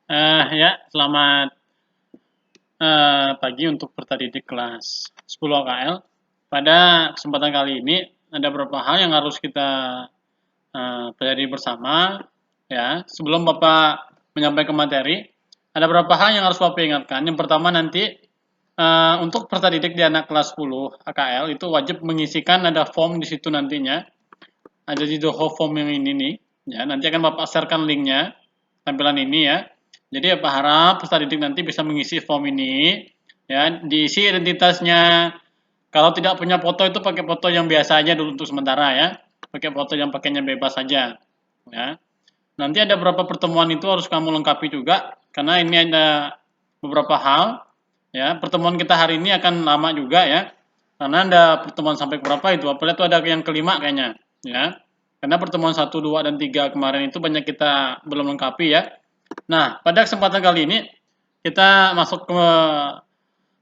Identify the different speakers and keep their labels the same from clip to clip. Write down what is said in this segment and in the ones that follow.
Speaker 1: Ya, selamat pagi untuk peserta didik kelas 10 AKL. Pada kesempatan kali ini ada beberapa hal yang harus kita pelajari bersama. Ya, sebelum Bapak menyampaikan materi, ada beberapa hal yang harus Bapak ingatkan. Yang pertama nanti untuk peserta didik di anak kelas 10 AKL itu wajib mengisikan ada form di situ nantinya. Ada di Doho form yang ini nih. Ya, nanti akan Bapak sharekan linknya tampilan ini ya. Jadi Pak harap peserta didik nanti bisa mengisi form ini, ya, diisi identitasnya. Kalau tidak punya foto itu pakai foto yang biasa aja dulu untuk sementara ya, pakai foto yang pakainya bebas saja. Ya. Nanti ada beberapa pertemuan itu harus kamu lengkapi juga, karena ini ada beberapa hal. Ya, pertemuan kita hari ini akan lama juga ya, karena ada pertemuan sampai berapa itu? Apalagi itu ada yang kelima kayaknya, ya. Karena pertemuan 1, 2, dan 3 kemarin itu banyak kita belum lengkapi ya. Nah, pada kesempatan kali ini kita masuk ke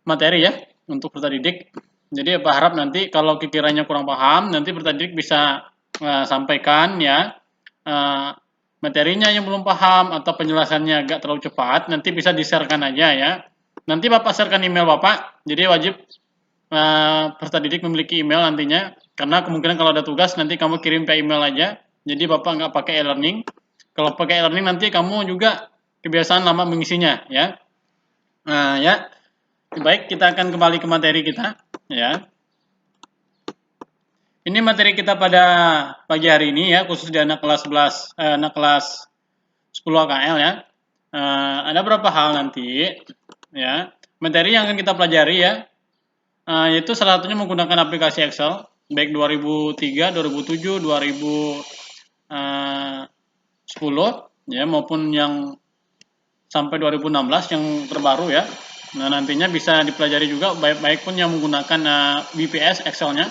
Speaker 1: materi ya untuk peserta didik. Jadi Pak harap nanti kalau kiranya kurang paham, nanti peserta didik bisa sampaikan ya materinya yang belum paham atau penjelasannya agak terlalu cepat, nanti bisa di-sharekan aja ya. Nanti Bapak sharekan email Bapak, jadi wajib peserta didik memiliki email nantinya, karena kemungkinan kalau ada tugas nanti kamu kirim ke email aja, jadi Bapak nggak pakai e-learning. Kalau pakai e-learning nanti kamu juga kebiasaan lama mengisinya ya. Nah, ya. Baik, kita akan kembali ke materi kita ya. Ini materi kita pada pagi hari ini ya, khusus di anak kelas 11 anak kelas 10 AKL ya. Ada beberapa hal nanti ya. Materi yang akan kita pelajari ya, yaitu salah satunya menggunakan aplikasi Excel baik 2003, 2007, 2010 ya maupun yang sampai 2016 yang terbaru ya. Nah, nantinya bisa dipelajari juga baik pun yang menggunakan BPS Excel-nya.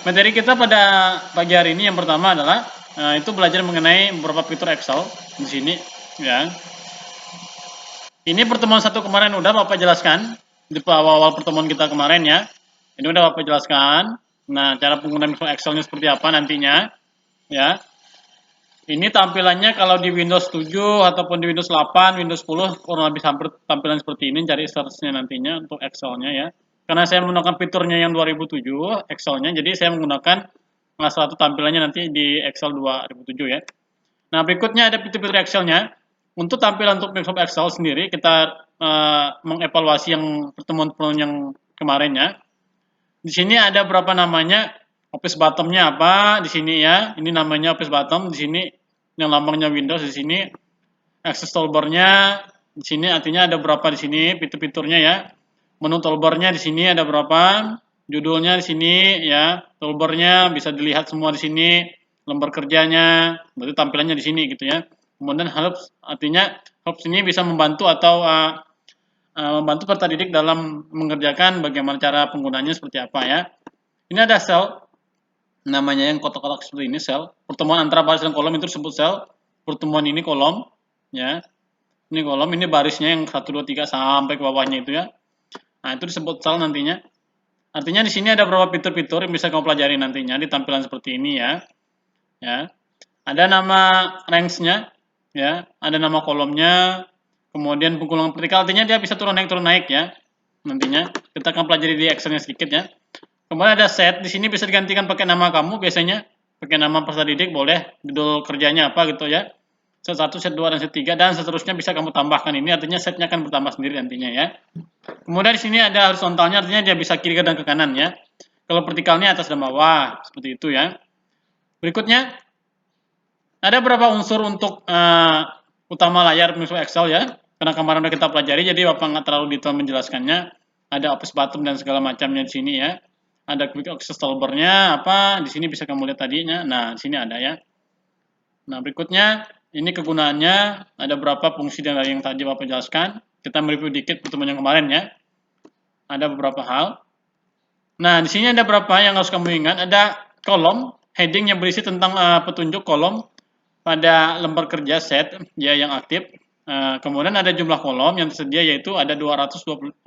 Speaker 1: Materi kita pada pagi hari ini yang pertama adalah itu belajar mengenai beberapa fitur Excel di sini ya. Ini pertemuan satu kemarin udah Bapak jelaskan di awal-awal pertemuan kita kemarin ya. Ini udah Bapak jelaskan. Nah, cara penggunaan Excel-nya seperti apa nantinya ya. Ini tampilannya kalau di Windows 7 ataupun di Windows 8, Windows 10 kurang lebih hampir tampilan seperti ini. Cari search-nya nantinya untuk Excel-nya ya. Karena saya menggunakan fiturnya yang 2007 Excel-nya, jadi saya menggunakan salah satu tampilannya nanti di Excel 2007 ya. Nah, berikutnya ada fitur-fitur Excel-nya. Untuk tampilan untuk Microsoft Excel sendiri, kita mengevaluasi yang pertemuan-pertemuan yang kemarinnya. Di sini ada berapa namanya, office bottom-nya apa di sini ya. Ini namanya office bottom, di sini yang lambangnya Windows di sini. Access toolbar-nya di sini artinya ada berapa di sini fitur-fiturnya ya. Menu toolbar-nya di sini ada berapa, judulnya di sini ya, toolbar-nya bisa dilihat semua di sini, lembar kerjanya, berarti tampilannya di sini gitu ya. Kemudian helps artinya helps ini bisa membantu atau membantu peserta didik dalam mengerjakan bagaimana cara penggunanya seperti apa ya. Ini ada sel, namanya yang kotak-kotak seperti ini sel. Pertemuan antara baris dan kolom itu disebut sel. Pertemuan ini kolom, ya. Ini kolom, ini barisnya yang 1, 2, 3 sampai ke bawahnya itu ya. Nah, itu disebut sel nantinya. Artinya di sini ada beberapa fitur-fitur yang bisa kamu pelajari nantinya di tampilan seperti ini ya. Ya. Ada nama range-nya, ya. Ada nama kolomnya, kemudian pengulangan vertikal, artinya dia bisa turun naik ya. Nantinya kita akan pelajari di Excel-nya sedikit ya. Kemudian ada set, di sini bisa digantikan pakai nama kamu biasanya, pakai nama peserta didik boleh, judul kerjanya apa gitu ya. Set 1, set 2, dan set 3, dan seterusnya bisa kamu tambahkan ini, artinya setnya akan bertambah sendiri nantinya ya. Kemudian di sini ada horizontalnya, artinya dia bisa kiri dan ke kanan ya. Kalau vertikalnya atas dan bawah, seperti itu ya. Berikutnya, ada beberapa unsur untuk utama layar Microsoft Excel ya. Karena kemarin udah kita pelajari, jadi Bapak nggak terlalu detail menjelaskannya. Ada office bottom dan segala macamnya di sini ya. Ada quick access toolbar-nya apa, di sini bisa kamu lihat tadinya. Nah, di sini ada ya. Nah, berikutnya ini kegunaannya, ada berapa fungsi dari yang tadi Bapak jelaskan. Kita mereview dikit pertemuan yang kemarin ya. Ada beberapa hal. Nah, di sini ada berapa yang harus kamu ingat. Ada kolom, heading yang berisi tentang petunjuk kolom pada lembar kerja set ya yang aktif. Kemudian ada jumlah kolom yang tersedia yaitu ada 265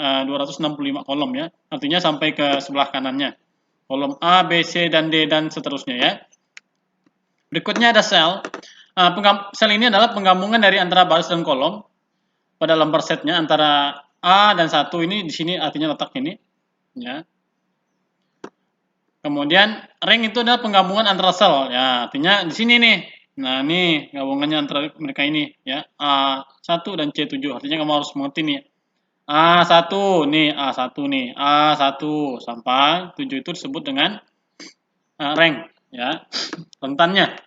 Speaker 1: kolom ya. Artinya sampai ke sebelah kanannya. Kolom A, B, C, dan D, dan seterusnya ya. Berikutnya ada sel. Sel ini adalah penggabungan dari antara baris dan kolom. pada lembar setnya antara A dan 1 ini di sini artinya letak ini ya. Kemudian rank itu adalah penggabungan antara sel ya, artinya di sini nih. Nah, ini gabungannya antara mereka ini ya, A1 dan C7. Artinya kamu harus mengerti nih. A1 nih, A1 nih, A1 sampai 7 itu disebut dengan rank ya, rentannya.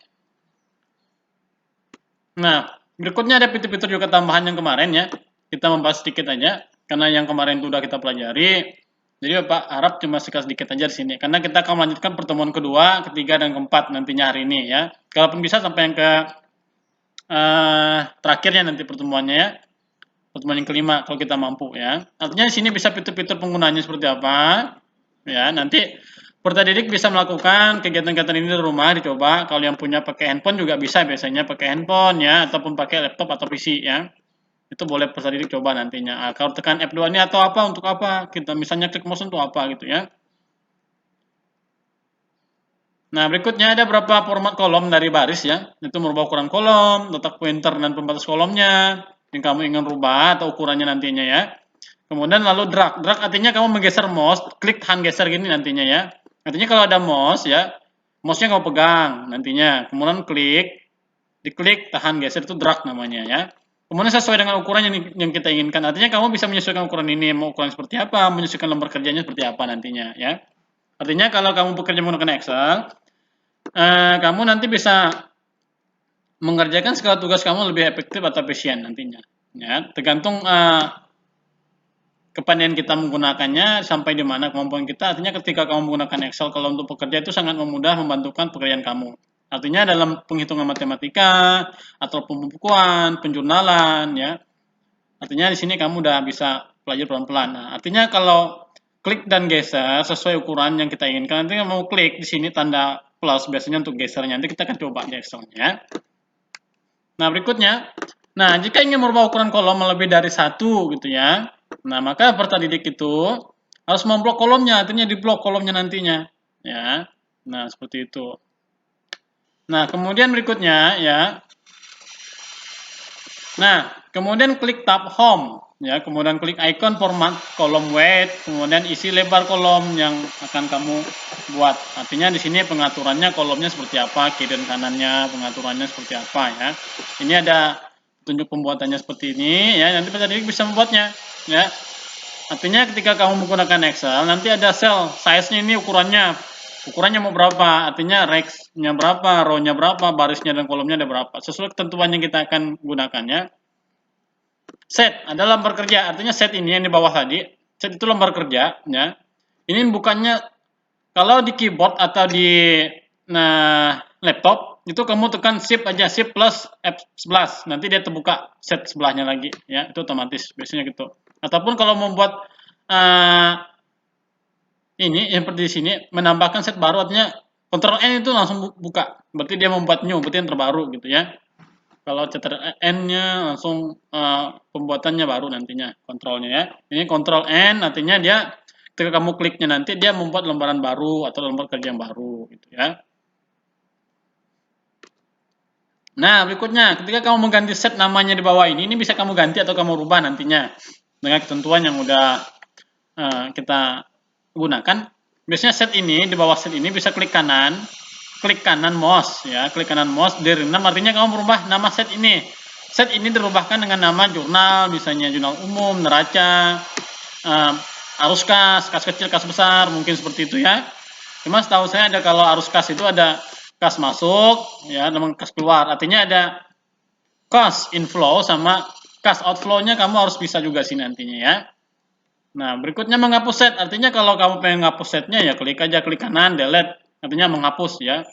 Speaker 1: Nah, berikutnya ada fitur-fitur juga tambahan yang kemarin ya. Kita membahas sedikit aja karena yang kemarin itu sudah kita pelajari. Jadi Bapak harap cuma sedikit aja di sini karena kita akan melanjutkan pertemuan kedua, ketiga dan keempat nantinya hari ini ya. Kalaupun bisa sampai yang ke terakhirnya nanti pertemuannya ya. Pertemuan yang kelima kalau kita mampu ya. Artinya di sini bisa fitur-fitur penggunanya seperti apa ya. Nanti peserta didik bisa melakukan kegiatan-kegiatan ini di rumah dicoba. Kalau yang punya pakai handphone juga bisa biasanya pakai handphone ya ataupun pakai laptop atau PC ya. Itu boleh peserta didik coba nantinya. Kalau tekan F2 ini atau apa untuk apa? Kita misalnya klik mouse untuk apa gitu ya. Nah, berikutnya ada beberapa format kolom dari baris ya. Itu merubah ukuran kolom, letak pointer dan pembatas kolomnya yang kamu ingin rubah atau ukurannya nantinya ya. Kemudian lalu drag. Drag artinya kamu menggeser mouse, klik tahan geser gini nantinya ya. Artinya kalau ada mouse ya, mouse-nya kamu pegang nantinya. Kemudian diklik tahan geser itu drag namanya ya. Kemudian sesuai dengan ukuran yang kita inginkan. Artinya kamu bisa menyesuaikan ukuran ini, mau ukuran seperti apa, menyesuaikan lembar kerjanya seperti apa nantinya ya. Artinya kalau kamu bekerja menggunakan Excel, kamu nanti bisa mengerjakan segala tugas kamu lebih efektif atau efisien nantinya. Ya, tergantung kepandaian kita menggunakannya sampai di mana kemampuan kita. Artinya ketika kamu menggunakan Excel kalau untuk bekerja itu sangat memudah membantukan pekerjaan kamu. Artinya dalam penghitungan matematika atau pembukuan, penjurnalan ya. Artinya di sini kamu udah bisa pelajari pelan-pelan. Nah, artinya kalau klik dan geser sesuai ukuran yang kita inginkan, nanti mau klik di sini tanda plus biasanya untuk gesernya. Nanti kita akan coba di Excel-nya. Nah, berikutnya, nah jika ingin merubah ukuran kolom lebih dari 1 gitu ya. Nah, maka peserta didik itu harus memblok kolomnya, artinya diblok kolomnya nantinya, ya. Nah, seperti itu. Nah, kemudian berikutnya ya. Nah, kemudian klik tab home, ya. Kemudian klik icon format kolom weight, kemudian isi lebar kolom yang akan kamu buat. Artinya di sini pengaturannya kolomnya seperti apa, kiri dan kanannya pengaturannya seperti apa ya. Ini ada tunjuk pembuatannya seperti ini ya. Nanti peserta didik bisa membuatnya, ya. Artinya ketika kamu menggunakan Excel, nanti ada sel size-nya ini ukurannya mau berapa, artinya rex-nya berapa, row-nya berapa, barisnya dan kolomnya ada berapa. Sesuai ketentuan yang kita akan gunakannya. Set adalah lembar kerja, artinya set ini yang di bawah tadi, set itu lembar kerja, ya. Ini bukannya kalau di keyboard atau di laptop itu kamu tekan shift aja, shift plus F11, nanti dia terbuka set sebelahnya lagi, ya. Itu otomatis biasanya gitu. Ataupun kalau membuat ini seperti di sini menambahkan set baru, artinya Ctrl N itu langsung buka, berarti dia membuat new, berarti yang terbaru gitu ya. Kalau Ctrl N-nya langsung pembuatannya baru nantinya kontrolnya ya. Ini Ctrl N artinya dia ketika kamu kliknya nanti dia membuat lembaran baru atau lembar kerja yang baru gitu ya. Nah, berikutnya ketika kamu mengganti set namanya di bawah ini bisa kamu ganti atau kamu rubah nantinya dengan ketentuan yang udah kita gunakan. Biasanya set ini di bawah set ini bisa klik kanan mouse ya, klik kanan mouse direndam, artinya kamu merubah nama set ini. Set ini dirubahkan dengan nama jurnal, misalnya jurnal umum, neraca, arus kas kecil, kas besar, mungkin seperti itu ya. Cuma setahu saya ada kalau arus kas itu ada kas masuk ya, dengan kas keluar. Artinya ada kas inflow sama kas outflow-nya kamu harus bisa juga sih nantinya ya. Nah, berikutnya menghapus set. Artinya kalau kamu pengen menghapus setnya ya klik aja, klik kanan, delete. Artinya menghapus ya.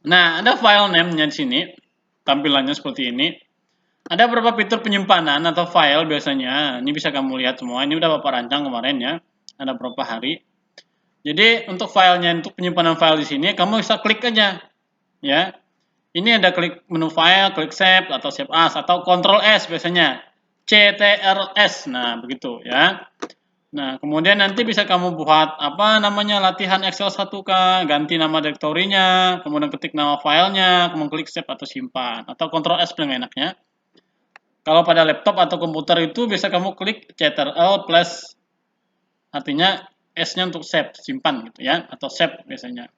Speaker 1: Nah, ada file name-nya di sini. Tampilannya seperti ini. Ada beberapa fitur penyimpanan atau file biasanya. Ini bisa kamu lihat semua. Ini udah Bapak rancang kemarin ya. Ada beberapa hari. Jadi, untuk filenya, untuk penyimpanan file di sini, kamu bisa klik aja. Ya. Ini ada klik menu file, klik save atau save as atau Ctrl S biasanya. CTRL S. Nah, begitu ya. Nah, kemudian nanti bisa kamu buat apa namanya latihan Excel 1K, ganti nama direktorinya, kemudian ketik nama filenya, kemudian klik save atau simpan, atau Ctrl S paling enaknya. Kalau pada laptop atau komputer itu bisa kamu klik Ctrl plus, artinya S-nya untuk save, simpan gitu ya, atau save biasanya.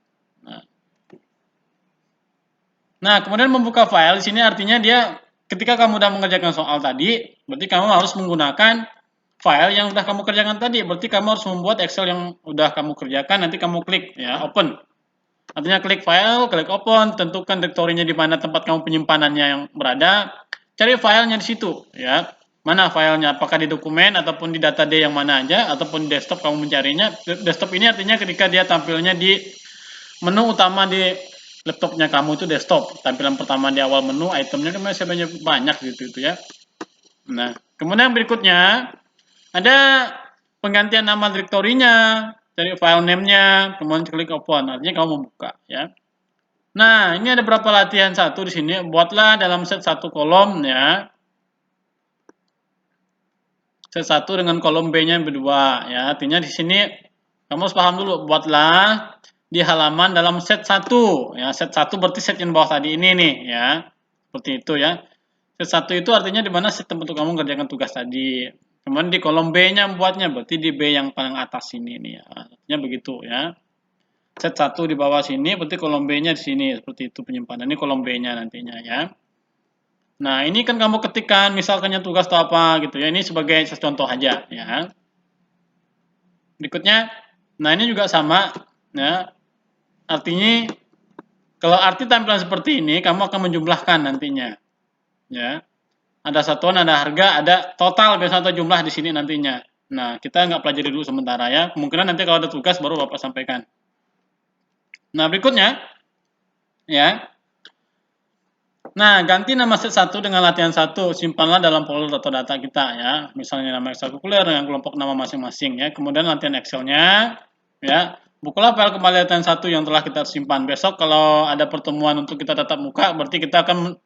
Speaker 1: Nah, kemudian membuka file di sini artinya dia ketika kamu sudah mengerjakan soal tadi, berarti kamu harus menggunakan file yang sudah kamu kerjakan tadi. Berarti kamu harus membuat Excel yang sudah kamu kerjakan, nanti kamu klik ya, open. Artinya klik file, klik open, tentukan direktorinya di mana tempat kamu penyimpanannya yang berada. Cari filenya di situ ya. Mana filenya? Apakah di dokumen ataupun di data D yang mana aja ataupun di desktop kamu mencarinya. Desktop ini artinya ketika dia tampilnya di menu utama di laptopnya kamu itu desktop. Tampilan pertama di awal menu, itemnya kan masih banyak gitu ya. Nah, kemudian berikutnya ada penggantian nama direktorinya, cari file name-nya, kemudian klik open, artinya kamu membuka ya. Nah, ini ada berapa latihan satu di sini. Buatlah dalam set satu kolom ya. Set satu dengan kolom B-nya berdua ya. Artinya di sini kamu harus paham dulu. Buatlah di halaman dalam set 1 ya. Set 1 berarti set yang bawah tadi ini nih ya. Seperti itu ya. Set 1 itu artinya di mana set tempat kamu mengerjakan tugas tadi. Kemudian di kolom B-nya buatnya berarti di B yang paling atas ini nih ya. Artinya begitu ya. Set 1 di bawah sini berarti kolom B-nya di sini seperti itu penyimpanan. Ini kolom B-nya nantinya ya. Nah, ini kan kamu ketikkan misalkannya tugas atau apa gitu ya. Ini sebagai contoh aja ya. Berikutnya, nah ini juga sama ya. Artinya kalau arti tampilan seperti ini kamu akan menjumlahkan nantinya. Ya. Ada satuan, ada harga, ada total biasanya atau jumlah di sini nantinya. Nah, kita nggak pelajari dulu sementara ya. Kemungkinan nanti kalau ada tugas baru Bapak sampaikan. Nah, berikutnya ya. Nah, ganti nama set 1 dengan latihan 1. Simpanlah dalam folder atau data kita ya. Misalnya nama Excel kalkulator dengan kelompok nama masing-masing ya. Kemudian latihan Excel-nya ya. Bukalah file kembali latihan 1 yang telah kita simpan. Besok kalau ada pertemuan untuk kita tatap muka, berarti kita akan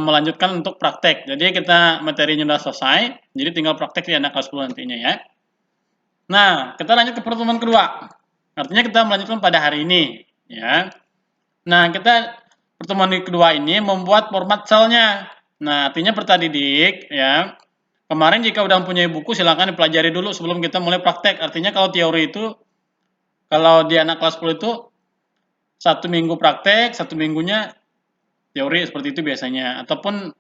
Speaker 1: melanjutkan untuk praktek. Jadi kita materinya sudah selesai. Jadi tinggal praktek di anak kelas 10 nantinya ya. Nah, kita lanjut ke pertemuan kedua. Artinya kita melanjutkan pada hari ini ya. Nah, kita pertemuan kedua ini membuat format selnya. Nah, artinya didik ya. Kemarin jika udah punya buku silahkan dipelajari dulu sebelum kita mulai praktek. Artinya kalau teori itu, kalau di anak kelas 10 itu 1 minggu praktek, 1 minggunya teori seperti itu biasanya. Ataupun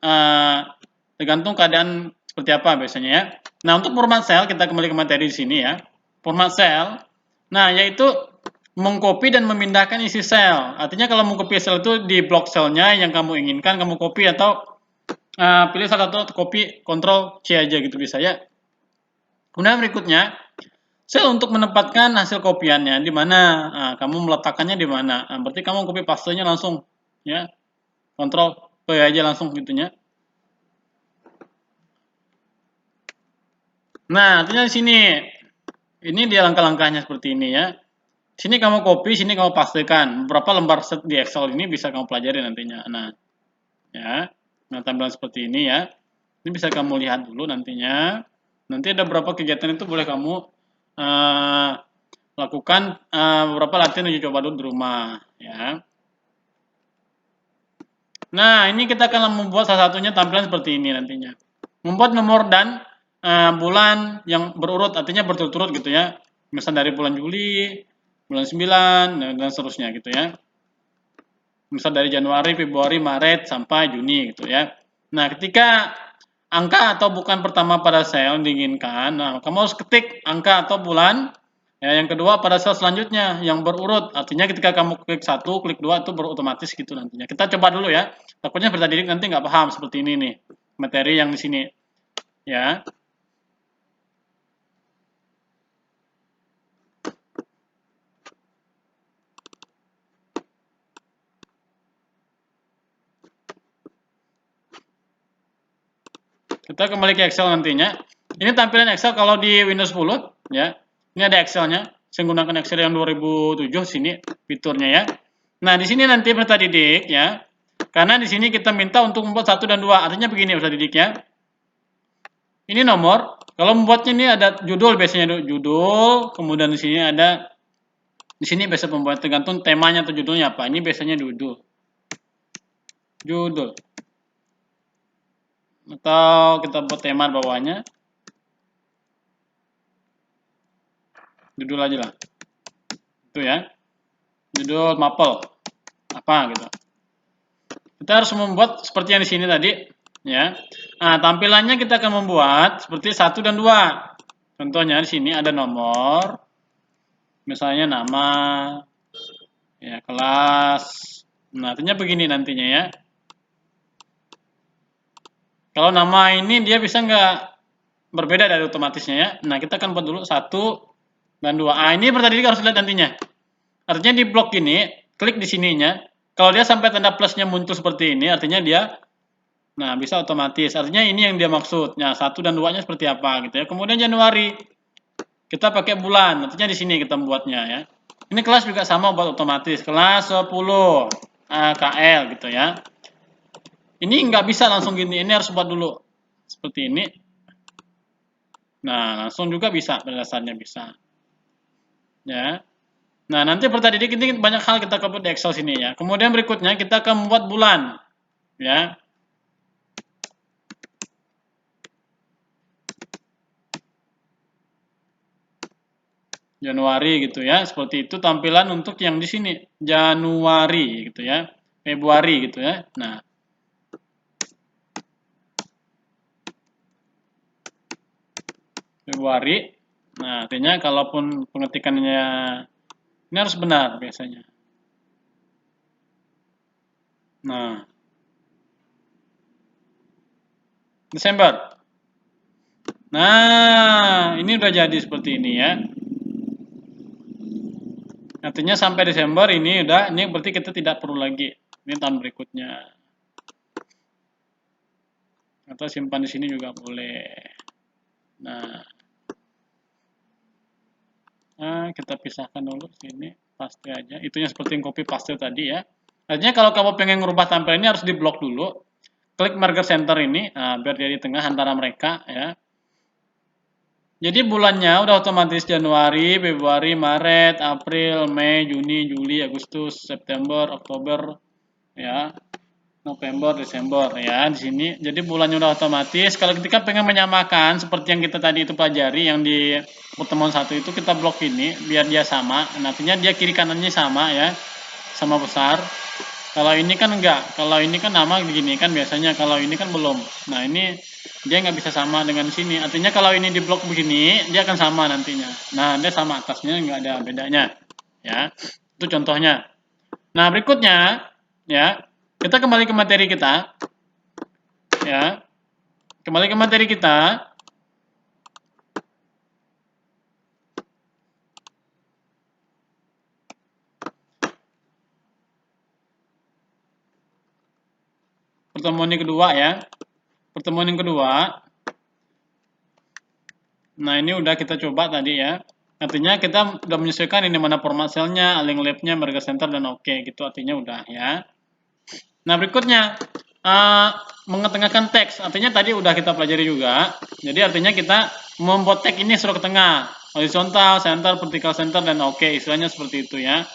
Speaker 1: tergantung keadaan seperti apa biasanya ya. Nah, untuk format sel kita kembali ke materi di sini ya. Format sel, nah yaitu mengcopy dan memindahkan isi sel. Artinya kalau mengcopy sel itu di blok selnya yang kamu inginkan kamu copy atau pilih salah satu copy Ctrl C aja gitu bisa ya. Kemudian berikutnya sel untuk menempatkan hasil kopiannya di mana kamu meletakkannya di mana. Berarti kamu copy pastenya langsung ya. Ctrl P aja langsung gitunya. Nah, artinya di sini ini dia langkah-langkahnya seperti ini ya. Sini kamu copy, sini kamu pastekan. Beberapa lembar set di Excel ini bisa kamu pelajari nantinya. Nah, ya. Nah, tampilan seperti ini ya. Ini bisa kamu lihat dulu nantinya. Nanti ada beberapa kegiatan itu boleh kamu lakukan beberapa latihan uji coba dulu di rumah, ya. Nah, ini kita akan membuat salah satunya tampilan seperti ini nantinya. Membuat nomor dan bulan yang berurut, artinya berturut-turut gitu ya. Misal dari bulan Juli, bulan 9, dan seterusnya gitu ya. Misal dari Januari, Februari, Maret, sampai Juni gitu ya. Nah, ketika angka atau bukan pertama pada sel diinginkan, nah kamu harus ketik angka atau bulan. Ya, yang kedua pada sel selanjutnya yang berurut. Artinya ketika kamu klik 1, klik 2 itu berotomatis gitu nantinya. Kita coba dulu ya. Takutnya peserta didik nanti nggak paham seperti ini nih. Materi yang di sini. Ya. Kita kembali ke Excel nantinya. Ini tampilan Excel kalau di Windows 10 ya. Ini ada Excelnya. Saya menggunakan Excel yang 2007 sini fiturnya ya. Nah, di sini nanti peserta didik ya. Karena di sini kita minta untuk membuat 1 dan 2. Artinya begini peserta didik ya. Ini nomor. Kalau membuatnya ini ada judul biasanya judul, kemudian di sini ada di sini biasa pembuat tergantung temanya atau judulnya apa. Ini biasanya judul. Judul. Atau kita buat tema bawahnya. Judul aja lah. Itu ya. Judul mapel. Apa gitu. Kita harus membuat seperti yang di sini tadi, ya. Nah, tampilannya kita akan membuat seperti 1 dan 2. Contohnya di sini ada nomor, misalnya nama, ya, kelas. Nah, artinya begini nantinya ya. Kalau nama ini dia bisa nggak berbeda dari otomatisnya ya. Nah, kita akan buat dulu 1 dan 2. Ah, ini berarti harus lihat nantinya. Artinya di blok ini, klik di sininya. Kalau dia sampai tanda plusnya muncul seperti ini, artinya dia, nah, bisa otomatis. Artinya ini yang dia maksud. Nah, 1 dan 2-nya seperti apa gitu ya. Kemudian Januari. Kita pakai bulan. Artinya di sini kita membuatnya ya. Ini kelas juga sama buat otomatis. Kelas 10 KL gitu ya. Ini nggak bisa langsung gini. Ini harus buat dulu. Seperti ini. Nah, langsung juga bisa. Pada dasarnya bisa. Ya. Nah, nanti tadi ini banyak hal kita coba di Excel sini ya. Kemudian berikutnya kita akan membuat bulan. Ya. Januari gitu ya. Seperti itu tampilan untuk yang di sini. Januari gitu ya. Februari gitu ya. Nah, Februari. Nah, artinya kalaupun pengetikannya ini harus benar biasanya. Nah, Desember. Nah, ini udah jadi seperti ini ya. Artinya sampai Desember ini berarti kita tidak perlu lagi. Ini tahun berikutnya. Atau simpan di sini juga boleh. Nah, kita pisahkan dulu sini, paste aja. Itunya seperti yang copy paste tadi ya. Artinya kalau kamu pengen merubah tampilan ini harus di blok dulu. Klik marker center ini, biar dia di tengah antara mereka ya. Jadi bulannya udah otomatis Januari, Februari, Maret, April, Mei, Juni, Juli, Agustus, September, Oktober, ya, November, Desember, ya di sini. Jadi bulannya udah otomatis. Kalau ketika pengen menyamakan seperti yang kita tadi itu pelajari yang di pertemuan 1 itu kita blok ini biar dia sama. Nantinya dia kiri kanannya sama ya, sama besar. Kalau ini kan enggak. Kalau ini kan nama begini kan biasanya. Kalau ini kan belum. Nah ini dia nggak bisa sama dengan sini. Artinya kalau ini di blok begini, dia akan sama nantinya. Nah, dia sama atasnya nggak ada bedanya. Ya, itu contohnya. Nah, berikutnya, ya, kita kembali ke materi kita. Ya, kembali ke materi kita. Pertemuan yang kedua ya. Pertemuan yang kedua. Nah, ini udah kita coba tadi ya. Artinya kita udah menyesuaikan ini mana format selnya, align left-nya, marker center, dan oke gitu. Artinya udah ya. Nah, berikutnya mengetengahkan teks. Artinya tadi udah kita pelajari juga. Jadi artinya kita membuat teks ini suruh ke tengah. Horizontal, center, vertical center, dan oke. Istilahnya seperti itu ya.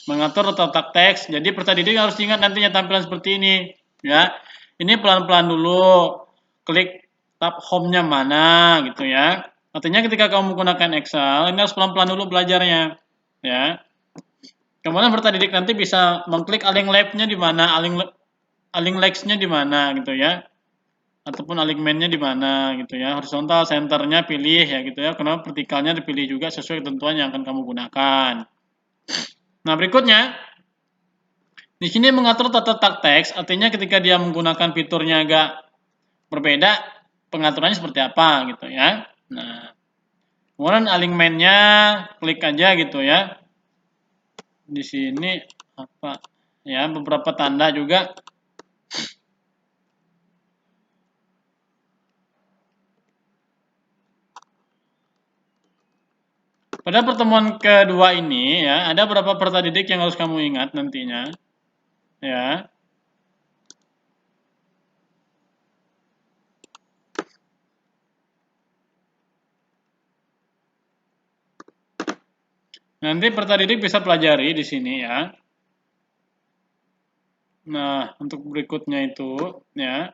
Speaker 1: Mengatur letak teks. Jadi peserta harus ingat nantinya tampilan seperti ini. Ya. Ini pelan-pelan dulu. Klik tab home-nya mana gitu ya. Artinya ketika kamu menggunakan Excel, ini harus pelan-pelan dulu belajarnya. Ya. Kemudian peserta nanti bisa mengklik align left-nya di mana, align legs-nya di mana gitu ya, ataupun alignment-nya di mana gitu ya, horizontal center-nya pilih ya gitu ya, kenapa vertikalnya dipilih juga sesuai ketentuan yang akan kamu gunakan. Nah berikutnya di sini mengatur tata letak teks, artinya ketika dia menggunakan fiturnya agak berbeda, pengaturannya seperti apa gitu ya. Nah kemudian alignment-nya klik aja gitu ya, di sini apa ya, beberapa tanda juga. Pada pertemuan kedua ini ya, ada beberapa peserta didik yang harus kamu ingat nantinya. Ya. Nanti peserta didik bisa pelajari di sini ya. Nah, untuk berikutnya itu ya.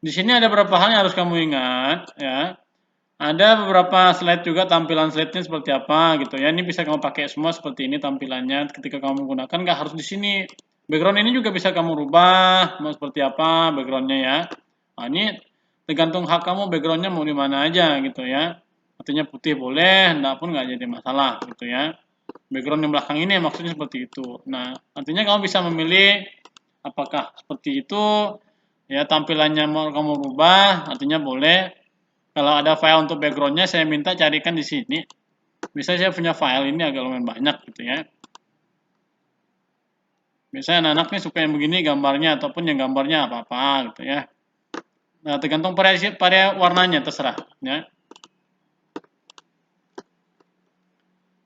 Speaker 1: Di sini ada beberapa hal yang harus kamu ingat ya. Ada beberapa slide juga, tampilan slide-nya seperti apa gitu ya. Ini bisa kamu pakai semua seperti ini tampilannya ketika kamu menggunakan, nggak harus di sini. Background ini juga bisa kamu rubah mau seperti apa backgroundnya ya. Nah, ini tergantung hak kamu backgroundnya mau di mana aja gitu ya. Artinya putih boleh, enggak pun nggak jadi masalah gitu ya. Background yang belakang ini maksudnya seperti itu. Nah, artinya kamu bisa memilih apakah seperti itu ya, tampilannya mau kamu rubah, artinya boleh. Kalau ada file untuk backgroundnya, saya minta carikan di sini. Misalnya saya punya file ini agak lumayan banyak gitu ya. Misalnya anak-anak nih suka yang begini gambarnya, ataupun yang gambarnya apa-apa gitu ya. Nah, tergantung pada warnanya, terserah ya.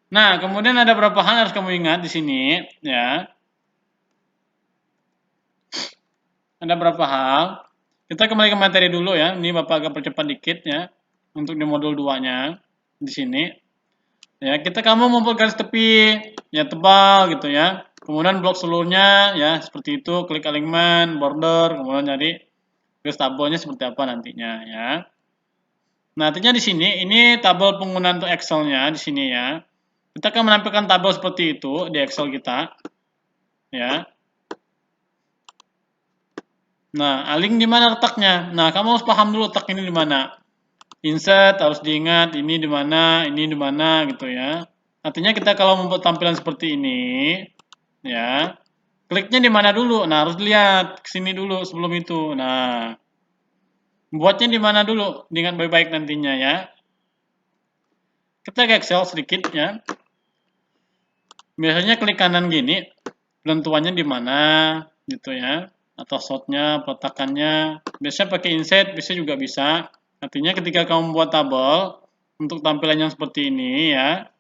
Speaker 1: Nah, kemudian ada beberapa hal yang harus kamu ingat di sini ya. Ada beberapa hal. Kita kembali ke materi dulu ya. Ini Bapak agak percepat dikit ya. Untuk di modul 2-nya di sini. Ya, kamu membuat garis tepi ya tebal gitu ya. Kemudian blok seluruhnya ya seperti itu, klik alignment, border, kemudian jadi garis tabelnya seperti apa nantinya ya. Nah, artinya di sini ini tabel penggunaan untuk Excel-nya di sini ya. Kita akan menampilkan tabel seperti itu di Excel kita ya. Nah, align di mana letaknya? Nah, kamu harus paham dulu letak ini di mana. Insert harus diingat ini di mana gitu ya. Artinya kita kalau membuat tampilan seperti ini ya, kliknya di mana dulu? Nah, harus lihat ke sini dulu sebelum itu. Nah, buatnya di mana dulu? Dengan baik-baik nantinya ya. Kita ke Excel sedikit ya. Biasanya klik kanan gini, penentuannya di mana gitu ya. Atau shotnya, peletakannya. Biasanya pakai insert, bisa juga bisa. Artinya ketika kamu membuat tabel untuk tampilan yang seperti ini ya,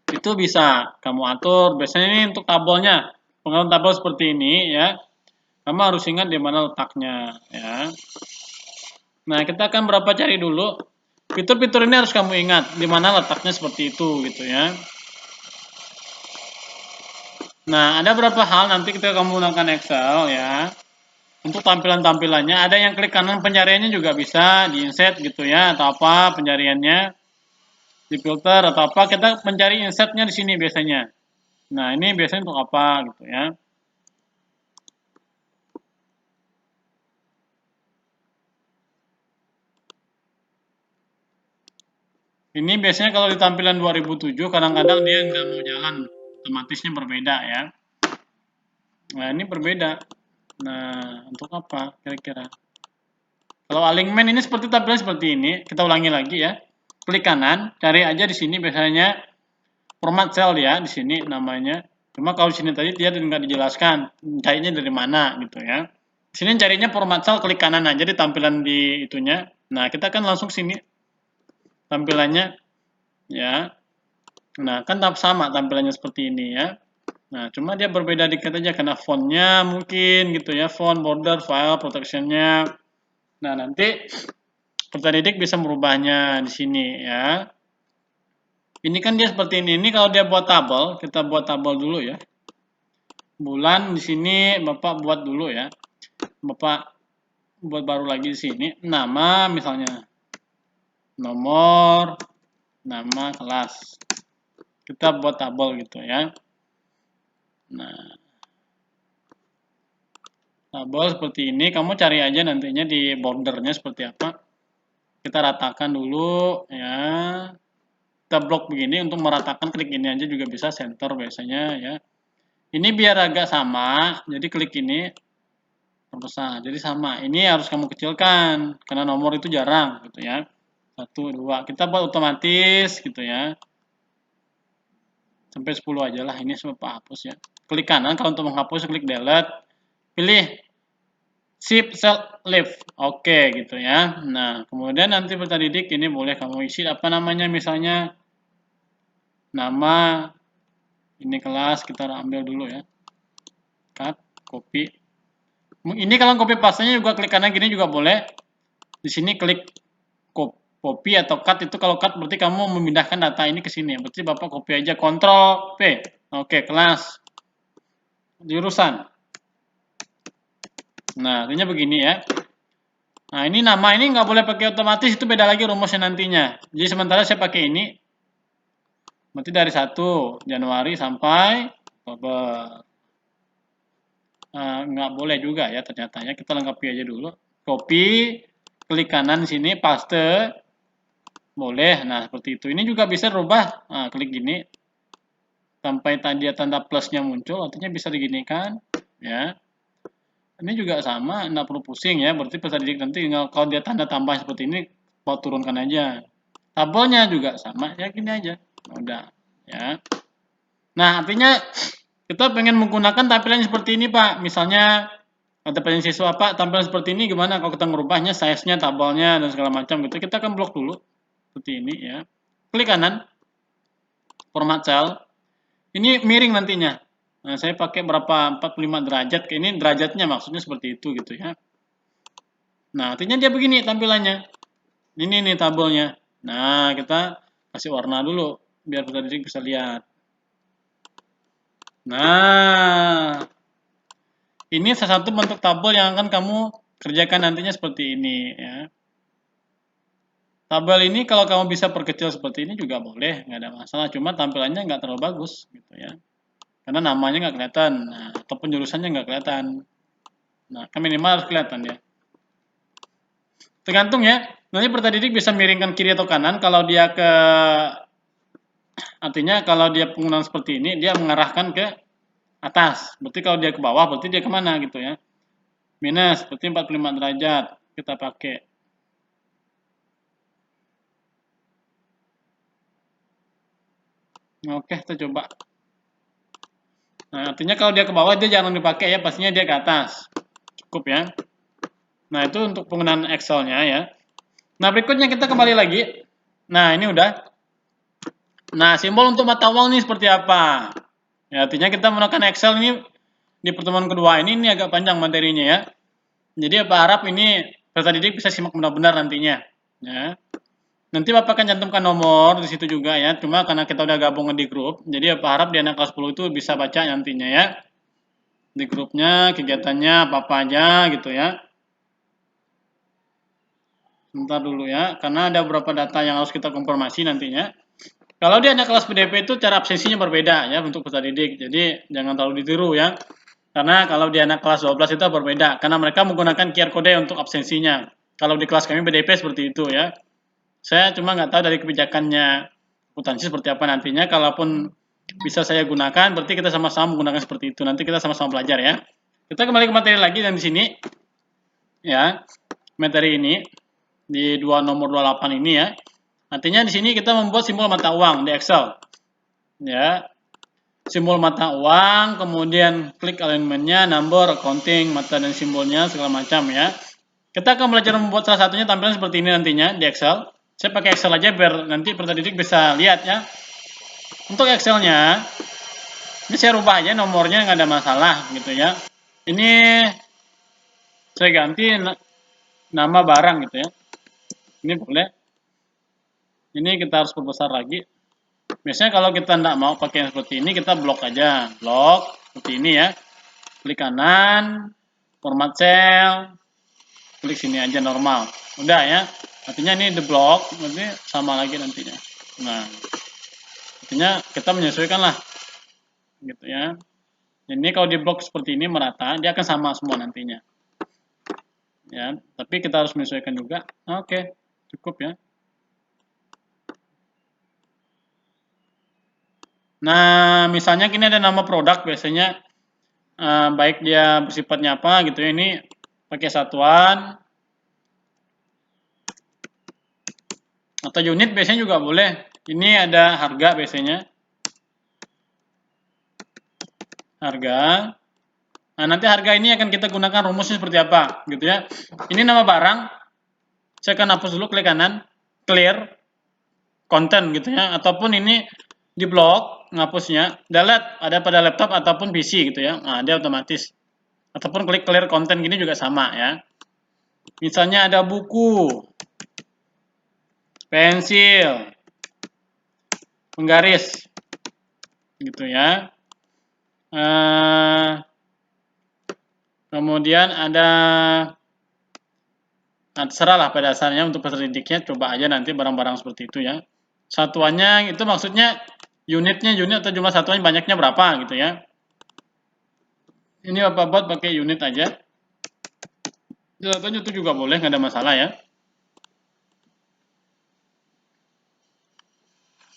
Speaker 1: itu bisa kamu atur. Biasanya ini untuk tabelnya, pengaturan tabel seperti ini ya. Kamu harus ingat di mana letaknya ya. Nah, kita akan berapa cari dulu. Fitur-fitur ini harus kamu ingat di mana letaknya seperti itu gitu ya. Nah, ada beberapa hal nanti ketika kamu menggunakan Excel ya. Untuk tampilan-tampilannya ada yang klik kanan pencariannya juga bisa di insert gitu ya, atau apa pencariannya di filter atau apa, kita mencari insertnya di sini biasanya. Nah, ini biasanya untuk apa gitu ya. Ini biasanya kalau di tampilan 2007 kadang-kadang dia nggak mau jalan, otomatisnya berbeda ya. Nah, ini berbeda. Nah, untuk apa kira-kira? Kalau alignment ini seperti tampilan seperti ini, kita ulangi lagi ya. Klik kanan, cari aja di sini biasanya format cell ya, di sini namanya. Cuma kalau di sini tadi dia nggak dijelaskan, carinya dari mana gitu ya. Di sini carinya format cell, klik kanan aja di tampilan di itunya. Nah, kita kan langsung sini tampilannya ya. Nah, kan sama tampilannya seperti ini ya. Nah, cuma dia berbeda dikit aja karena fontnya mungkin gitu ya, font, border, file, protectionnya. Nah, nanti peserta didik bisa merubahnya di sini ya. Ini kan dia seperti ini. Ini kalau dia buat tabel, kita buat tabel dulu ya. Bulan di sini Bapak buat dulu ya. Bapak buat baru lagi di sini. Nama misalnya. Nomor, nama kelas. Kita buat tabel gitu ya. Nah, tabel seperti ini, kamu cari aja nantinya di bordernya seperti apa. Kita ratakan dulu ya. Kita blok begini untuk meratakan, klik ini aja juga bisa, center biasanya ya. Ini biar agak sama, jadi klik ini terbesar. Jadi sama. Ini harus kamu kecilkan karena nomor itu jarang gitu ya. 1, 2. Kita buat otomatis gitu ya. Sampai 10 aja lah, ini semua hapus ya. Klik kanan kalau untuk menghapus, klik delete. Pilih Shift Cell Left. Oke gitu ya. Nah, kemudian nanti peserta didik ini boleh kamu isi apa namanya, misalnya nama, ini kelas kita ambil dulu ya. Cut, copy. Ini kalau copy paste-nya juga klik kanan gini juga boleh. Di sini klik Copy atau cut itu, kalau cut berarti kamu memindahkan data ini ke sini. Berarti Bapak copy aja, Ctrl P. Oke, kelas jurusan. Nah, artinya begini ya. Nah, ini nama ini nggak boleh pakai otomatis, itu beda lagi rumusnya nantinya. Jadi sementara saya pakai ini. Berarti dari 1 Januari sampai Oktober. Nggak boleh juga ya ternyata ya. Kita lengkapi aja dulu. Copy, klik kanan sini, paste. Boleh. Nah, seperti itu. Ini juga bisa rubah. Nah, klik gini. Sampai tadi tanda plusnya muncul, artinya bisa diginikan. Ya. Ini juga sama, nggak perlu pusing ya. Berarti peserta didik nanti kalau dia tanda tambah seperti ini, mau turunkan aja. Tabelnya juga sama, ya gini aja. Udah, ya. Nah, artinya kita pengen menggunakan tampilan seperti ini, Pak. Misalnya ada pertanyaan siswa, Pak, tampilan seperti ini gimana kalau kita merubahnya, size-nya, tabelnya, dan segala macam gitu. Kita akan blok dulu. Seperti ini ya. Klik kanan. Format cell. Ini miring nantinya. Nah, saya pakai berapa? 45 derajat. Ini derajatnya maksudnya seperti itu gitu ya. Nah, artinya dia begini tampilannya. Ini nih tabelnya. Nah, kita kasih warna dulu biar peserta didik bisa lihat. Nah, ini salah satu bentuk tabel yang akan kamu kerjakan nantinya seperti ini ya. Tabel ini kalau kamu bisa perkecil seperti ini juga boleh, nggak ada masalah. Cuma tampilannya nggak terlalu bagus gitu ya. Karena namanya nggak kelihatan, nah, ataupun jurusannya nggak kelihatan. Nah, kan minimal harus kelihatan ya. Tergantung ya. Nanti peserta didik bisa miringkan kiri atau kanan. Kalau dia ke, artinya kalau dia penggunaan seperti ini, dia mengarahkan ke atas. Berarti kalau dia ke bawah, berarti dia kemana gitu ya. Minus, berarti 45 derajat. Kita pakai. Oke, kita coba. Nah, artinya kalau dia ke bawah, dia jangan dipakai ya. Pastinya dia ke atas. Cukup ya. Nah, itu untuk penggunaan Excel-nya ya. Nah, berikutnya kita kembali lagi. Nah, ini udah. Nah, simbol untuk mata uang ini seperti apa? Ya, artinya kita menggunakan Excel ini di pertemuan kedua ini agak panjang materinya ya. Jadi Bapak harap ini peserta didik bisa simak benar-benar nantinya. Ya. Nanti Bapak akan cantumkan nomor di situ juga ya. Cuma karena kita udah gabung di grup, jadi Bapak harap di anak kelas 10 itu bisa baca nantinya ya. Di grupnya, kegiatannya apa-apa aja gitu ya. Sebentar dulu ya, karena ada beberapa data yang harus kita konfirmasi nantinya. Kalau di anak kelas PDP itu cara absensinya berbeda ya untuk peserta didik. Jadi jangan terlalu ditiru ya. Karena kalau di anak kelas 12 itu berbeda. Karena mereka menggunakan QR code untuk absensinya. Kalau di kelas kami PDP seperti itu ya. Saya cuma nggak tahu dari kebijakannya akuntansi seperti apa nantinya. Kalaupun bisa saya gunakan, berarti kita sama-sama menggunakan seperti itu. Nanti kita sama-sama belajar ya. Kita kembali ke materi lagi dan di sini ya. Materi ini di nomor 28 ini ya. Artinya di sini kita membuat simbol mata uang di Excel. Ya. Simbol mata uang, kemudian klik alignmentnya, number, accounting, mata dan simbolnya, segala macam ya. Kita akan belajar membuat salah satunya tampilan seperti ini nantinya di Excel. Saya pakai Excel aja biar nanti peserta didik bisa lihat ya. Untuk Excelnya, ini saya rubah aja nomornya, nggak ada masalah gitu ya. Ini saya ganti nama barang gitu ya. Ini boleh. Ini kita harus perbesar lagi. Biasanya kalau kita tidak mau pakai yang seperti ini, kita blok aja. Blok, seperti ini ya. Klik kanan, format cell, klik sini aja normal. Udah ya. Artinya ini the block, nanti sama lagi nantinya. Nah, artinya kita menyesuaikan lah. Gitu ya. Ini kalau di blok seperti ini merata, dia akan sama semua nantinya. Ya, tapi kita harus menyesuaikan juga. Oke, cukup ya. Nah, misalnya kini ada nama produk, biasanya baik dia bersifatnya apa gitu ya. Ini pakai satuan atau unit biasanya juga boleh. Ini ada harga biasanya. Harga. Nah, nanti harga ini akan kita gunakan rumusnya seperti apa gitu ya. Ini nama barang. Saya akan hapus dulu, klik kanan, clear content gitu ya. Ataupun ini di blok ngapusnya, delete ada pada laptop ataupun PC gitu ya. Nah, dia otomatis. Ataupun klik clear content gini juga sama ya. Misalnya ada buku. pensil, penggaris, gitu ya. Kemudian ada, nah terserah lah pada dasarnya untuk peserta didiknya, coba aja nanti barang-barang seperti itu ya. Satuannya itu maksudnya unit atau jumlah satuannya banyaknya berapa gitu ya. Ini Bapak buat pakai unit aja. Contohnya itu juga boleh, nggak ada masalah ya.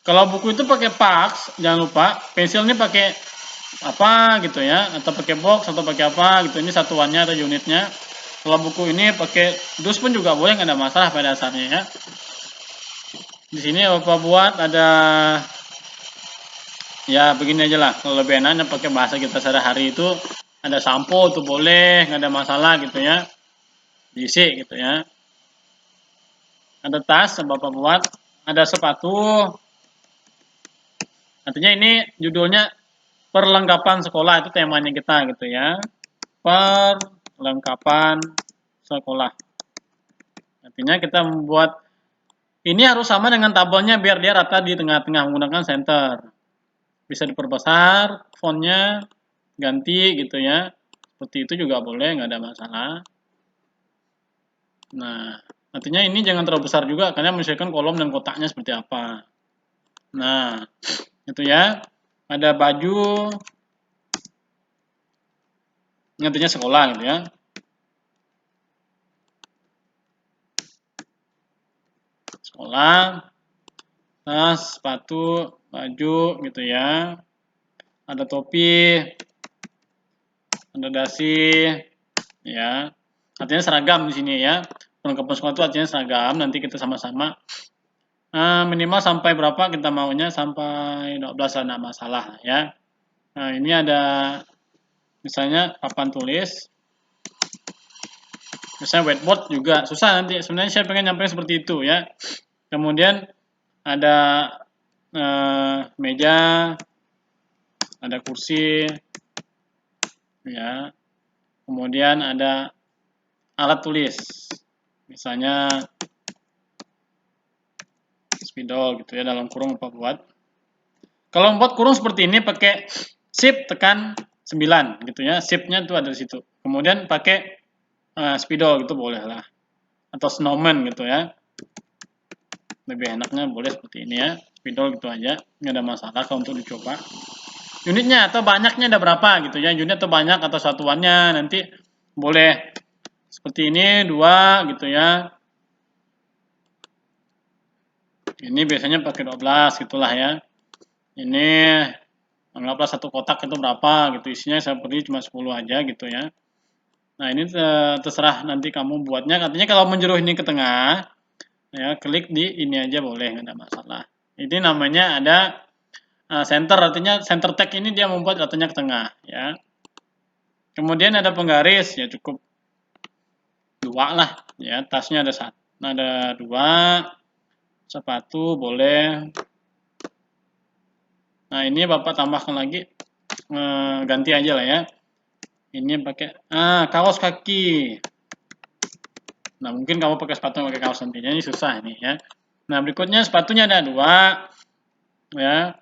Speaker 1: Kalau buku itu pakai Pax, jangan lupa. Pensil ini pakai apa gitu ya, atau pakai box atau pakai apa gitu. Ini satuannya atau unitnya. Kalau buku ini pakai dus pun juga boleh, nggak ada masalah pada dasarnya ya. Di sini Bapak buat ada, ya begini aja lah. Kalau lebih enaknya pakai bahasa kita sehari-hari itu ada sampo tuh boleh, nggak ada masalah gitu ya. Diisi gitu ya. Ada tas Bapak buat, ada sepatu. Artinya ini judulnya perlengkapan sekolah, itu temanya kita gitu ya. Perlengkapan sekolah. Artinya kita membuat ini harus sama dengan tabelnya biar dia rata di tengah-tengah menggunakan center. Bisa diperbesar fontnya, ganti gitu ya. Seperti itu juga boleh, nggak ada masalah. Nah, artinya ini jangan terlalu besar juga karena menyesuaikan kolom dan kotaknya seperti apa. Nah, itu ya. Ada baju, intinya sekolah gitu ya. Sekolah, tas, sepatu, baju gitu ya. Ada topi, ada dasi, ya. Artinya seragam di sini ya. Perlengkapan sekolah itu artinya seragam. Nanti kita sama-sama minimal sampai berapa kita maunya, sampai 12 lah, nggak masalah ya. Nah, ini ada misalnya papan tulis. Misalnya whiteboard juga susah nanti. Sebenarnya saya pengen nyampein seperti itu ya. Kemudian ada meja, ada kursi, ya. Kemudian ada alat tulis, misalnya spidol gitu ya, dalam kurung apa buat. Kalau membuat kurung seperti ini pakai shift tekan 9 gitu ya, shiftnya tuh ada di situ. Kemudian pakai spidol gitu boleh lah, atau snowman gitu ya. Lebih enaknya boleh seperti ini ya, spidol gitu aja, nggak ada masalah kalau untuk dicoba. Unitnya atau banyaknya ada berapa gitu ya, unit atau banyak atau satuannya nanti boleh seperti ini 2 gitu ya. Ini biasanya pakai 12 gitulah ya. Ini anggaplah satu kotak itu berapa gitu, isinya seperti cuma 10 aja gitu ya. Nah, ini terserah nanti kamu buatnya. Katanya kalau menjeruh ini ke tengah ya, klik di ini aja boleh, nggak ada masalah. Ini namanya ada center, artinya center tag ini dia membuat katanya ke tengah ya. Kemudian ada penggaris ya, cukup 2 lah ya. Tasnya ada 1, ada 2, sepatu boleh. Nah, ini Bapak tambahkan lagi, ganti aja lah ya. Ini pakai kaos kaki. Nah, mungkin kamu pakai sepatu pakai kaos nantinya, ini susah ini ya. Nah, berikutnya sepatunya ada 2 ya.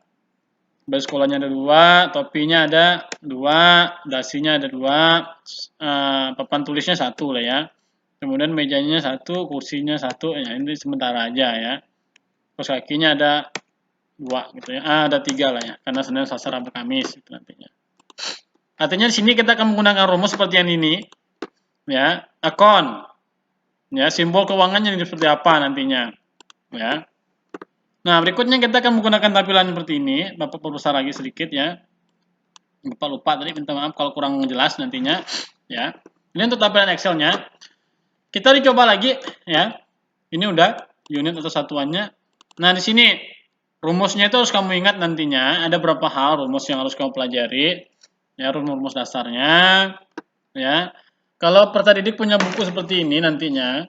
Speaker 1: Baju sekolahnya ada 2, topinya ada 2, dasinya ada 2, papan tulisnya 1 lah ya. Kemudian mejanya 1, kursinya 1, ya ini sementara aja ya. Kaos kakinya ada 2 gitu ya. Ada 3 lah ya, karena Senin, Selasa, Rabu, Kamis itu nantinya. Artinya di sini kita akan menggunakan rumus seperti yang ini ya, akun. Ya, simbol keuangannya seperti apa nantinya ya. Nah, berikutnya kita akan menggunakan tampilan seperti ini. Bapak perbesar lagi sedikit ya. Bapak lupa tadi, minta maaf kalau kurang jelas nantinya ya. Ini untuk tampilan Excel-nya. Kita dicoba lagi ya. Ini udah unit atau satuannya. Nah, di sini rumusnya itu harus kamu ingat nantinya. Ada berapa hal rumus yang harus kamu pelajari. Ya, rumus dasarnya ya. Kalau peserta didik punya buku seperti ini nantinya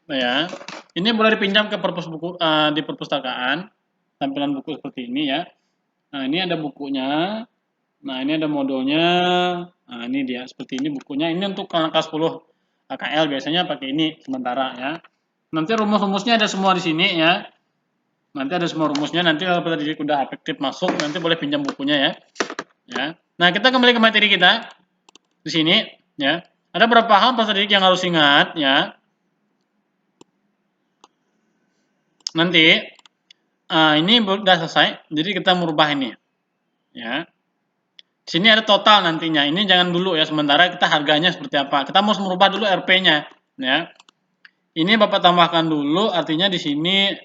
Speaker 1: ya, ini boleh dipinjam ke perpus buku di perpustakaan, tampilan buku seperti ini ya. Nah, ini ada bukunya. Nah, ini ada modulnya. Nah, ini dia seperti ini bukunya. Ini untuk kelas 10 AKL biasanya pakai ini sementara ya. Nanti rumus-rumusnya ada semua di sini ya. Nanti ada semua rumusnya. Nanti kalau peserta didik udah efektif masuk, nanti boleh pinjam bukunya ya. Ya. Nah, kita kembali ke materi kita di sini ya. Ada beberapa hal peserta didik yang harus ingat ya. Nanti ini udah selesai, jadi kita merubah ini ya. Di sini ada total nantinya. Ini jangan dulu ya, sementara kita harganya seperti apa. Kita mau merubah dulu RP-nya ya. Ini Bapak tambahkan dulu, artinya di sini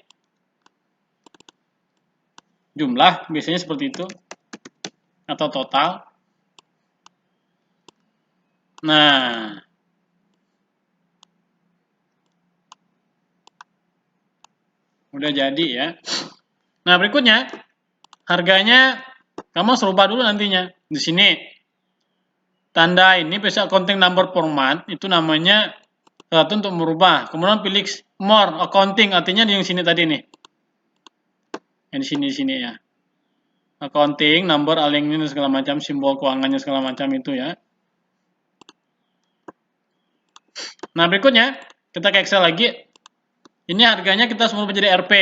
Speaker 1: jumlah biasanya seperti itu atau total. Nah, udah jadi ya. Nah, berikutnya harganya kamu harus rubah dulu nantinya. Di sini tanda ini bisa accounting number format itu namanya satu untuk merubah. Kemudian pilih more accounting, artinya di sini tadi nih. Yang di sini ya. Accounting, number, aligning dan segala macam, simbol keuangannya segala macam itu ya. Nah, berikutnya kita ke Excel lagi. Ini harganya kita semua menjadi RP.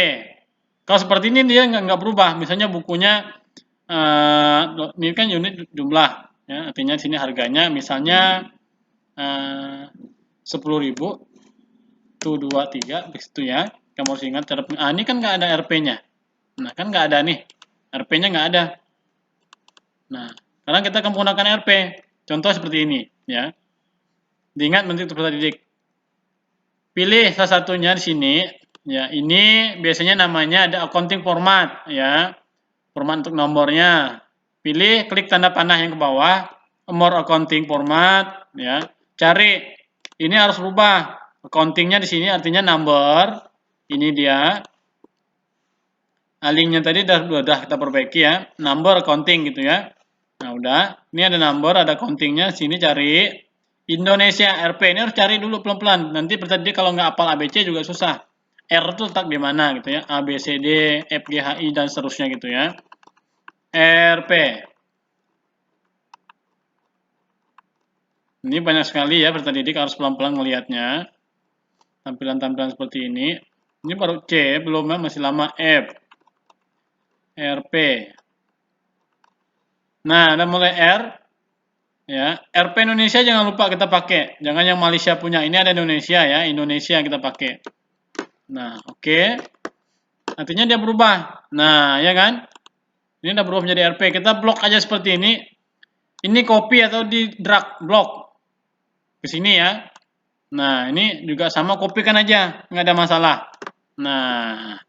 Speaker 1: Kalau seperti ini dia nggak berubah. Misalnya bukunya ini kan unit jumlah ya, artinya sini harganya misalnya 10.000 tuh 23 begitu ya. Kamu harus ingat cara ini kan nggak ada RP-nya. Nah, kan nggak ada nih. RP-nya nggak ada. Nah, sekarang kita akan menggunakan RP. Contoh seperti ini ya. Diingat nanti untuk peserta didik. Pilih salah satunya di sini ya. Ini biasanya namanya ada accounting format ya. Format untuk nomornya. Pilih klik tanda panah yang ke bawah, more accounting format ya. Cari. Ini harus rubah. Accountingnya di sini artinya number. Ini dia. Linknya tadi udah kita perbaiki ya. Number accounting gitu ya. Nah, udah. Ini ada number, ada accountingnya. Sini cari Indonesia RP. Ini harus cari dulu pelan-pelan. Nanti tadi kalau nggak hafal ABC juga susah. R itu letak di mana gitu ya. A, B, C, D, F, G, H, I, dan seterusnya gitu ya. RP. Ini banyak sekali ya peserta didik, harus pelan-pelan melihatnya. Tampilan-tampilan seperti ini. Ini baru C, belum ya, masih lama F. RP. Nah, ada mulai R. Ya, RP Indonesia jangan lupa kita pakai. Jangan yang Malaysia punya. Ini ada Indonesia ya, Indonesia kita pakai. Nah, oke. Artinya dia berubah. Nah, ya kan? Ini udah berubah menjadi RP. Kita blok aja seperti ini. Ini copy atau di drag blok ke sini ya. Nah, ini juga sama, kopikan aja, nggak ada masalah. Nah,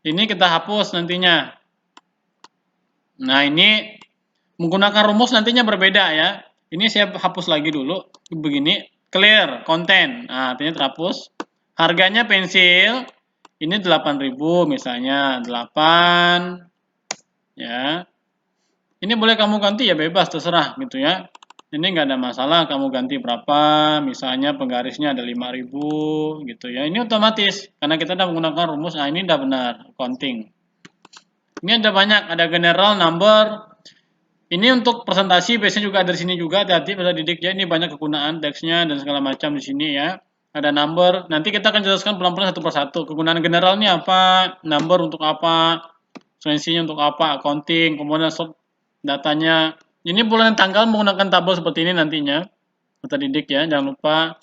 Speaker 1: ini kita hapus nantinya. Nah, ini menggunakan rumus nantinya berbeda ya. Ini saya hapus lagi dulu, begini, clear, konten. Nah, artinya terhapus. Harganya pensil, ini 8.000 misalnya, 8, ya. Ini boleh kamu ganti ya, bebas, terserah gitu ya. Ini nggak ada masalah, kamu ganti berapa, misalnya penggarisnya ada 5.000 gitu ya. Ini otomatis, karena kita udah menggunakan rumus, nah ini udah benar, counting. Ini ada banyak, ada general, number. Ini untuk presentasi, biasanya juga ada di sini juga, hati-hati pada didik ya, ini banyak kegunaan teksnya dan segala macam di sini ya. Ada number, nanti kita akan jelaskan pelan-pelan satu persatu. Kegunaan general ini apa, number untuk apa, referensinya untuk apa, accounting, kemudian datanya. Ini bulan dan tanggal menggunakan tabel seperti ini nantinya. Peserta didik ya, jangan lupa.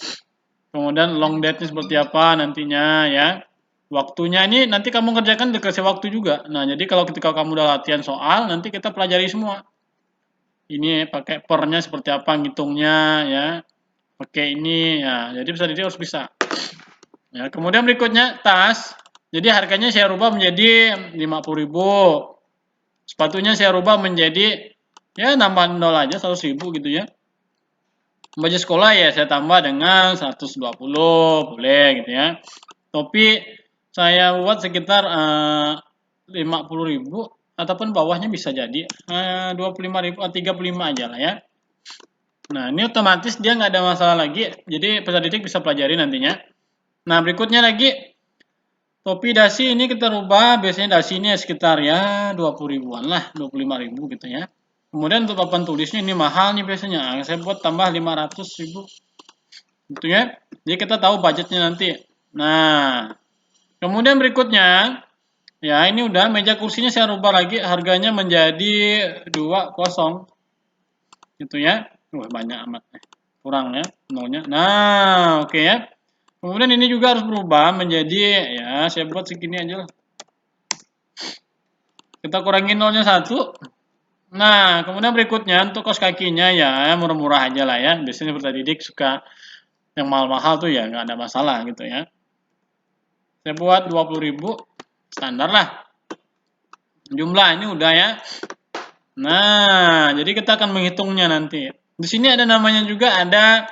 Speaker 1: Kemudian long date-nya seperti apa nantinya ya. Waktunya ini nanti kamu kerjakan dikasih waktu juga. Nah, jadi kalau ketika kamu udah latihan soal, nanti kita pelajari semua. Ini pakai per-nya seperti apa ngitungnya ya. Pakai ini ya. Jadi peserta didik harus bisa. Ya, kemudian berikutnya tas. Jadi harganya saya rubah menjadi 50.000. Sepatunya saya rubah menjadi ya nambah 0 aja 100.000 gitu ya. Baju sekolah ya saya tambah dengan 120 boleh gitu ya. Topi saya buat sekitar 50.000 ataupun bawahnya bisa jadi 25.000 atau 35 aja lah ya. Nah, ini otomatis dia nggak ada masalah lagi. Jadi peserta didik bisa pelajari nantinya. Nah, berikutnya lagi topi dasi ini kita rubah, biasanya dasi ini sekitar ya 20 ribuan lah, 25.000 gitu ya. Kemudian untuk papan tulisnya ini mahal nih biasanya. Saya buat tambah 500.000. Gitu ya. Jadi kita tahu budgetnya nanti. Nah, kemudian berikutnya Ya, ini udah meja kursinya saya rubah lagi, harganya menjadi 20 gitu ya. Wah, banyak amat. Kurang ya, nolnya. Nah, oke ya. Kemudian ini juga harus berubah menjadi, ya saya buat segini aja lah. Kita kurangin nolnya 1. Nah, kemudian berikutnya untuk kaos kakinya ya murah-murah aja lah ya. Biasanya Berta Didik suka yang mahal-mahal tuh ya nggak ada masalah gitu ya. Saya buat 20.000 standar lah. Jumlah ini udah ya. Nah, jadi kita akan menghitungnya nanti. Di sini ada namanya juga, ada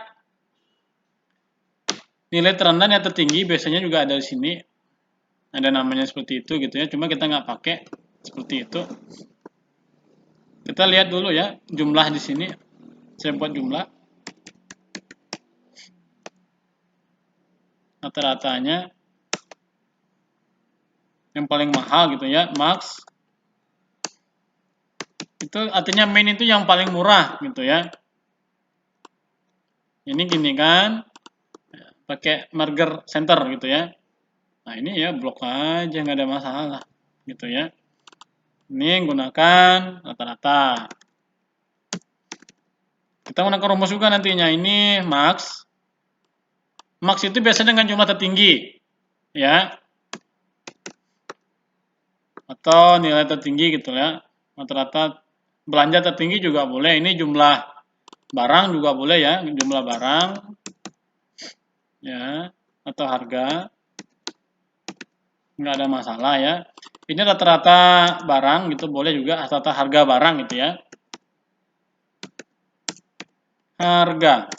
Speaker 1: nilai terendah nilai tertinggi, biasanya juga ada di sini. Ada namanya seperti itu gitu ya. Cuma kita nggak pakai seperti itu. Kita lihat dulu ya jumlah di sini. Saya buat jumlah. Rata-ratanya yang paling mahal gitu ya, max. Itu artinya main itu yang paling murah gitu ya. Ini gini kan, pakai marker center gitu ya. Nah ini ya blok aja nggak ada masalah gitu ya. Ini gunakan rata-rata. Kita gunakan rumus juga nantinya. Ini max. Max itu biasanya dengan jumlah tertinggi ya. Atau nilai tertinggi gitu ya. Rata-rata belanja tertinggi juga boleh. Ini jumlah barang juga boleh ya. Jumlah barang ya, atau harga. Nggak ada masalah ya. Ini rata-rata barang gitu boleh juga, rata-rata harga barang gitu ya. Harga.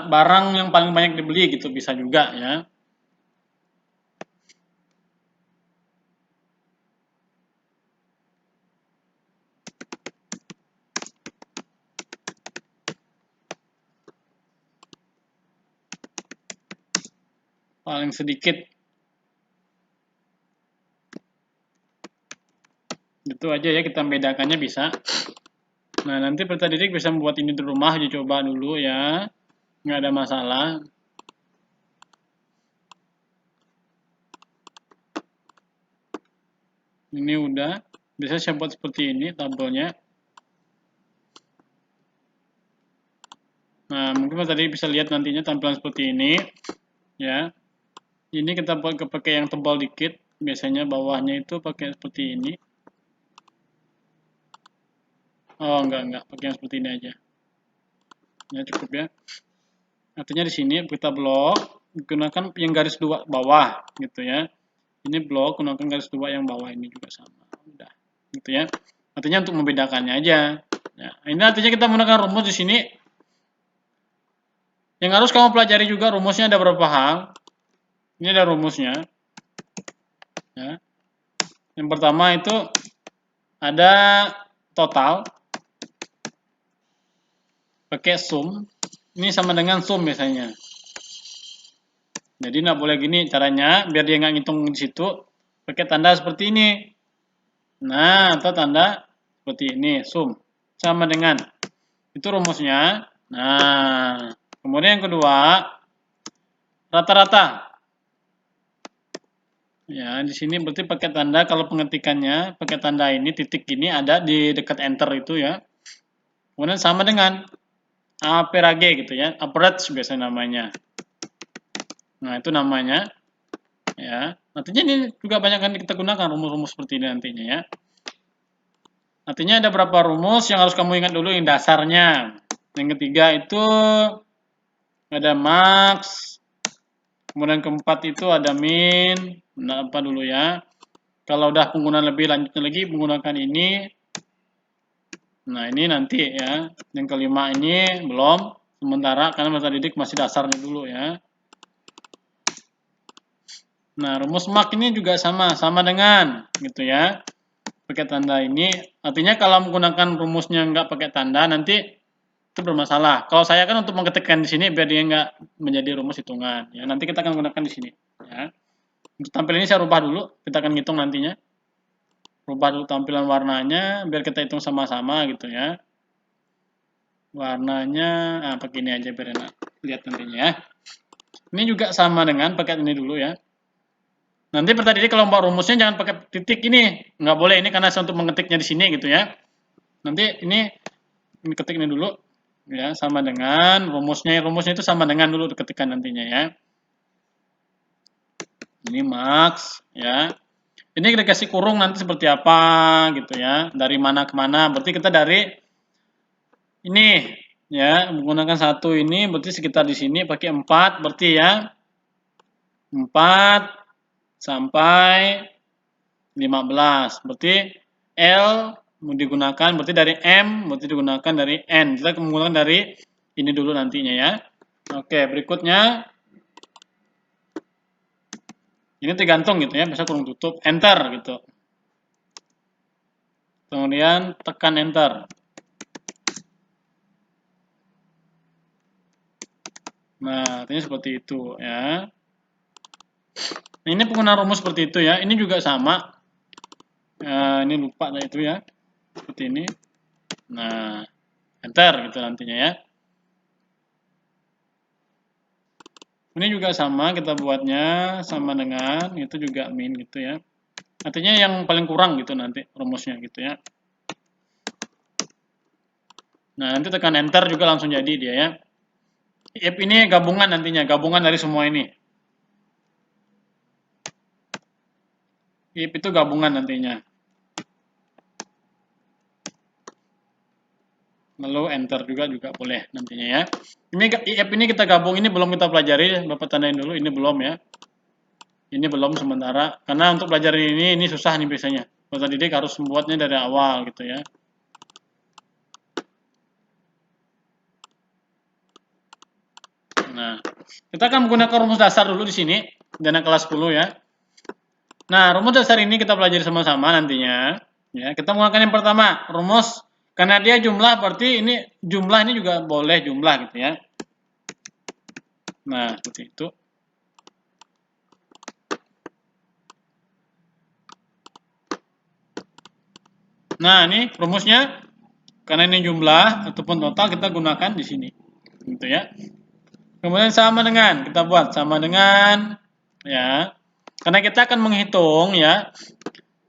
Speaker 1: Barang yang paling banyak dibeli gitu bisa juga ya. Paling sedikit. Itu aja ya, kita membedakannya bisa. Nah, nanti Berta Didik bisa membuat ini di rumah, dicoba dulu ya. Nggak ada masalah. Ini udah. Bisa saya buat seperti ini tabelnya. Nah, mungkin Berta Didik bisa lihat nantinya tampilan seperti ini. Ya. Ini kita buat pakai yang tebal dikit. Biasanya bawahnya itu pakai seperti ini. Oh, enggak. Pakai yang seperti ini aja. Ya, cukup ya. Artinya di sini kita blok gunakan yang garis 2 bawah gitu ya. Ini blok gunakan garis 2 yang bawah ini juga sama. Udah. Gitu ya. Artinya untuk membedakannya aja. Ya, ini artinya kita menggunakan rumus di sini. Yang harus kamu pelajari juga rumusnya ada berapa hal. Ini ada rumusnya. Ya. Yang pertama itu ada total pakai sum. Ini sama dengan sum biasanya. Jadi nggak boleh gini caranya, biar dia nggak ngitung di situ, pakai tanda seperti ini. Nah, atau tanda seperti ini, sum. Sama dengan, itu rumusnya. Nah, kemudian yang kedua, rata-rata. Ya, di sini berarti pakai tanda, kalau pengetikannya, pakai tanda ini, titik ini ada di dekat enter itu ya. Kemudian sama dengan average gitu ya, average biasa namanya. Nah, itu namanya. Ya, nantinya ini juga banyak kan kita gunakan rumus-rumus seperti ini nantinya ya. Artinya ada berapa rumus yang harus kamu ingat dulu yang dasarnya. Yang ketiga itu ada max. Kemudian keempat itu ada min. Nah, apa dulu ya. Kalau udah penggunaan lebih lanjutnya lagi menggunakan ini. Nah, ini nanti ya. Yang kelima ini belum. Sementara karena Berta Didik masih dasarnya dulu ya. Nah, rumus mak ini juga sama dengan gitu ya. Pakai tanda ini, artinya kalau menggunakan rumusnya nggak pakai tanda nanti itu bermasalah. Kalau saya kan untuk mengetikkan di sini biar dia nggak menjadi rumus hitungan. Ya, nanti kita akan gunakan di sini. Ya. Untuk tampilan ini saya rubah dulu, kita akan ngitung nantinya. Rubah dulu tampilan warnanya biar kita hitung sama-sama gitu ya. Warnanya, pakai ini aja biar enak. Lihat nantinya ya. Ini juga sama dengan pakai ini dulu ya. Nanti pertadi kalau mau rumusnya jangan pakai titik ini, nggak boleh ini karena saya untuk mengetiknya di sini gitu ya. Nanti ini ketik ini dulu ya, sama dengan rumusnya itu sama dengan dulu diketikkan nantinya ya. Ini max ya. Ini kita kasih kurung nanti seperti apa gitu ya. Dari mana ke mana? Berarti kita dari ini ya, menggunakan satu ini berarti sekitar di sini pakai 4 berarti ya. 4 sampai 15. Berarti L mau digunakan berarti dari M berarti digunakan dari N. Kita menggunakan dari ini dulu nantinya ya. Oke, berikutnya ini tergantung gitu ya, bisa kurung tutup, enter gitu. Kemudian tekan enter. Nah, artinya seperti itu ya. Nah, ini penggunaan rumus seperti itu ya. Ini juga sama. Ini lupa tadi itu ya. Seperti ini. Nah, enter gitu nantinya ya. Ini juga sama, kita buatnya sama dengan itu juga min gitu ya. Artinya yang paling kurang gitu nanti rumusnya gitu ya. Nah, nanti tekan enter juga langsung jadi dia ya. If ini gabungan nantinya, gabungan dari semua ini. If itu gabungan nantinya. Lalu enter juga boleh nantinya ya. Ini if ini kita gabung, ini belum kita pelajari, Bapak tandain dulu, ini belum ya. Ini belum sementara, karena untuk belajar ini susah nih biasanya. Peserta didik harus membuatnya dari awal gitu ya. Nah, kita akan menggunakan rumus dasar dulu di sini, dana kelas 10 ya. Nah, rumus dasar ini kita pelajari sama-sama nantinya. Ya, kita menggunakan yang pertama, rumus karena dia jumlah berarti ini jumlah ini juga boleh jumlah gitu ya. Nah, seperti itu. Nah, ini rumusnya karena ini jumlah ataupun total kita gunakan di sini. Gitu ya. Kemudian sama dengan kita buat sama dengan ya. Karena kita akan menghitung ya.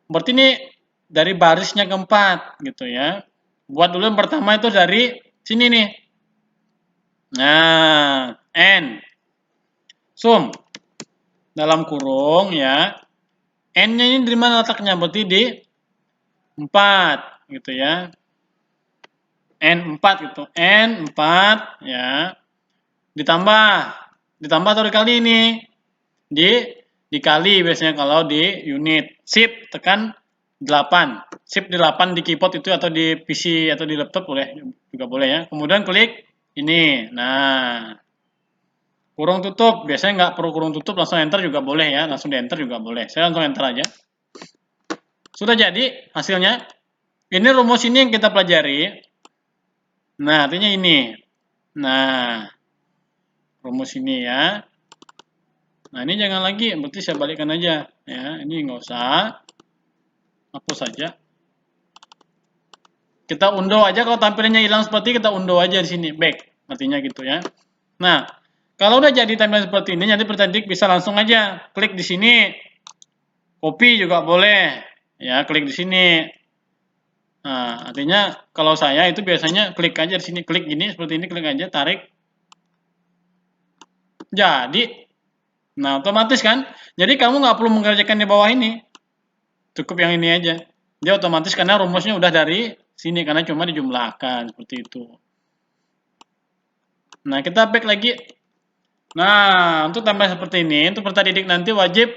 Speaker 1: Berarti ini dari barisnya keempat gitu ya. Buat dulu yang pertama itu dari sini nih. Nah, N. Sum. Dalam kurung ya. N-nya ini di mana letaknya? Berarti di 4 gitu ya. N4 gitu. N4 ya. Ditambah atau dikali ini? Dikali biasanya kalau di unit. Shift tekan 8. Shift di 8 di keyboard itu atau di PC atau di laptop boleh juga boleh ya. Kemudian klik ini. Nah, kurung tutup. Biasanya nggak perlu kurung tutup, langsung enter juga boleh ya. Langsung di enter juga boleh. Saya langsung enter aja. Sudah jadi hasilnya. Ini rumus ini yang kita pelajari. Nah, artinya ini. Nah, rumus ini ya. Nah, ini jangan lagi, berarti saya balikkan aja. Ya, ini nggak usah. Hapus saja. Kita undo aja, kalau tampilannya hilang seperti kita undo aja di sini. Back, artinya gitu ya. Nah, kalau udah jadi tampilan seperti ini, nanti pertanyaan bisa langsung aja. Klik di sini. Copy juga boleh. Ya, klik di sini. Nah, artinya kalau saya itu biasanya klik aja di sini, klik gini seperti ini, klik aja, tarik. Jadi, nah otomatis kan. Jadi kamu nggak perlu mengerjakan di bawah ini, cukup yang ini aja. Dia otomatis karena rumusnya udah dari sini karena cuma dijumlahkan seperti itu. Nah kita back lagi. Nah untuk tampilan seperti ini, untuk peserta didik nanti wajib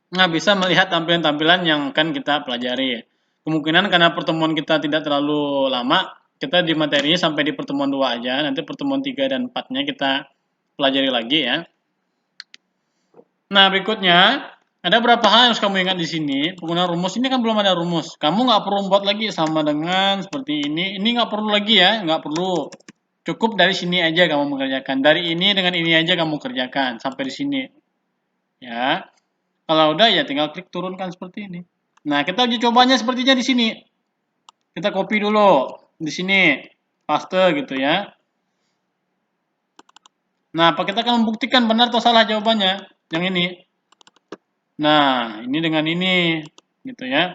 Speaker 1: nggak bisa melihat tampilan-tampilan yang akan kita pelajari. Kemungkinan karena pertemuan kita tidak terlalu lama, kita di materinya sampai di pertemuan 2 aja, nanti pertemuan 3 dan 4-nya kita pelajari lagi ya. Nah, berikutnya, ada berapa hal yang harus kamu ingat di sini. Penggunaan rumus ini kan belum ada rumus. Kamu nggak perlu buat lagi sama dengan seperti ini. Ini nggak perlu lagi ya, nggak perlu. Cukup dari sini aja kamu mengerjakan. Dari ini dengan ini aja kamu kerjakan sampai di sini. Ya. Kalau udah ya tinggal klik turunkan seperti ini. Nah, kita uji cobanya sepertinya di sini. Kita copy dulu di sini. Paste gitu ya. Nah, apa kita akan membuktikan benar atau salah jawabannya? Yang ini. Nah, ini dengan ini, gitu ya.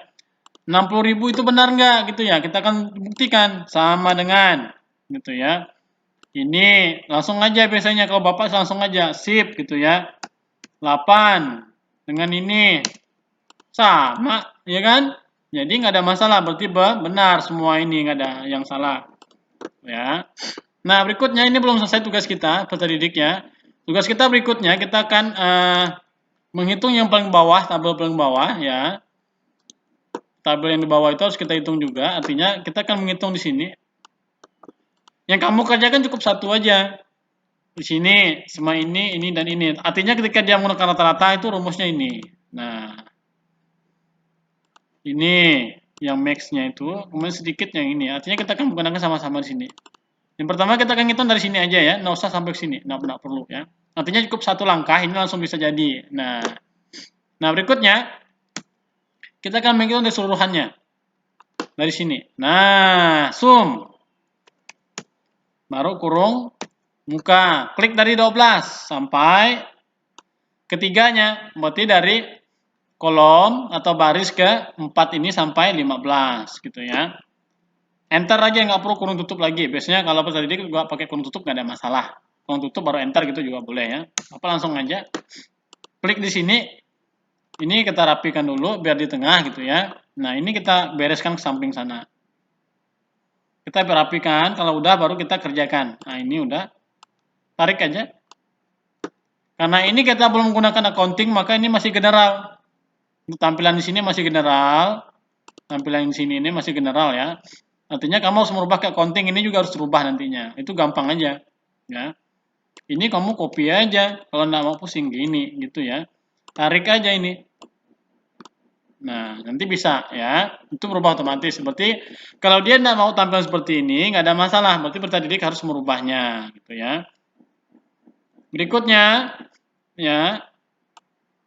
Speaker 1: 60.000 itu benar nggak, gitu ya? Kita akan buktikan sama dengan, gitu ya. Ini langsung aja biasanya kalau Bapak langsung aja sip, gitu ya. 8 dengan ini sama, ya kan? Jadi nggak ada masalah, berarti benar semua ini, nggak ada yang salah, ya. Nah, berikutnya ini belum selesai tugas kita, peserta didik ya. Tugas kita berikutnya, kita akan menghitung yang paling bawah, tabel paling bawah ya. Tabel yang di bawah itu harus kita hitung juga, artinya kita akan menghitung di sini. Yang kamu kerjakan cukup satu aja. Di sini, semua ini, dan ini. Artinya ketika dia menggunakan rata-rata itu rumusnya ini. Nah, ini yang max-nya itu, kemudian sedikit yang ini. Artinya kita akan menggunakan sama-sama di sini. Yang pertama kita akan hitung dari sini aja ya, nggak usah sampai ke sini, nggak perlu ya. Artinya cukup satu langkah, ini langsung bisa jadi. Nah berikutnya kita akan menghitung keseluruhannya dari sini. Nah, sum, baru kurung muka, klik dari 12 sampai ketiganya, berarti dari kolom atau baris ke 4 ini sampai 15 gitu ya. Enter aja, nggak perlu kurung tutup lagi. Biasanya kalau peserta didik juga pakai kurung tutup nggak ada masalah. Kurung tutup baru enter gitu juga boleh ya. Apa langsung aja klik di sini. Ini kita rapikan dulu biar di tengah gitu ya. Nah ini kita bereskan ke samping sana. Kita rapikan. Kalau udah baru kita kerjakan. Nah ini udah. Tarik aja. Karena ini kita belum menggunakan accounting maka ini masih general. Tampilan di sini masih general. Tampilan di sini ini masih general ya. Artinya kamu harus merubah ke accounting, ini juga harus dirubah nantinya. Itu gampang aja. Ya. Ini kamu copy aja. Kalau nggak mau pusing gini gitu ya. Tarik aja ini. Nah, nanti bisa ya. Itu berubah otomatis. Seperti kalau dia nggak mau tampil seperti ini, nggak ada masalah. Berarti peserta didik harus merubahnya gitu ya. Berikutnya ya.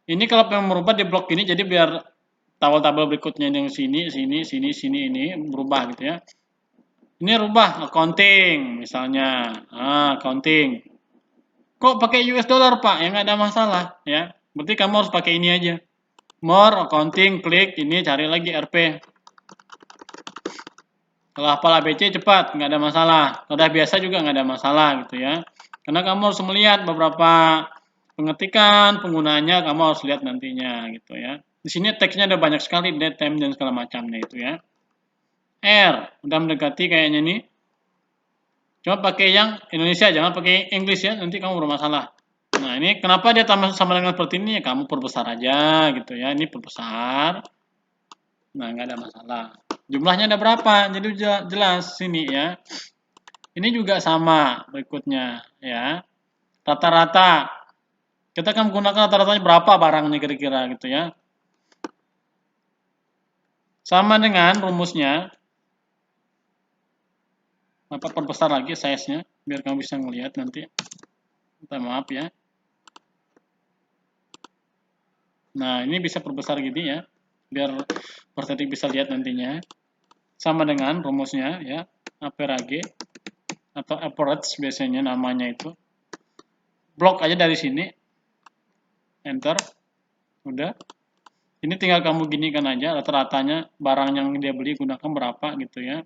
Speaker 1: Ini kalau pengen merubah di blok ini jadi biar tabel-tabel berikutnya yang sini, ini berubah gitu ya. Ini rubah accounting misalnya. Accounting. Kok pakai US dollar, Pak? Ya nggak ada masalah ya. Berarti kamu harus pakai ini aja. More accounting, klik ini, cari lagi RP. Kalau hafal ABC cepat, nggak ada masalah. Udah biasa juga nggak ada masalah gitu ya. Karena kamu harus melihat beberapa pengetikan, penggunanya kamu harus lihat nantinya gitu ya. Di sini teksnya ada banyak sekali, date, time, dan segala macamnya itu ya. R, udah mendekati kayaknya nih. Coba pakai yang Indonesia, jangan pakai English ya, nanti kamu bermasalah. Nah ini kenapa dia tambah sama dengan seperti ini? Ya, kamu perbesar aja gitu ya, ini perbesar. Nah nggak ada masalah. Jumlahnya ada berapa? Jadi jelas sini ya. Ini juga sama berikutnya ya. Rata-rata. Kita akan menggunakan rata-ratanya berapa barangnya kira-kira gitu ya. Sama dengan rumusnya. Apa perbesar lagi size-nya biar kamu bisa ngelihat nanti. Minta maaf ya. Nah, ini bisa perbesar gini ya. Biar peserta bisa lihat nantinya. Sama dengan rumusnya ya. Average atau average biasanya namanya itu. Blok aja dari sini. Enter. Udah. Ini tinggal kamu ginikan aja rata-ratanya barang yang dia beli gunakan berapa gitu ya.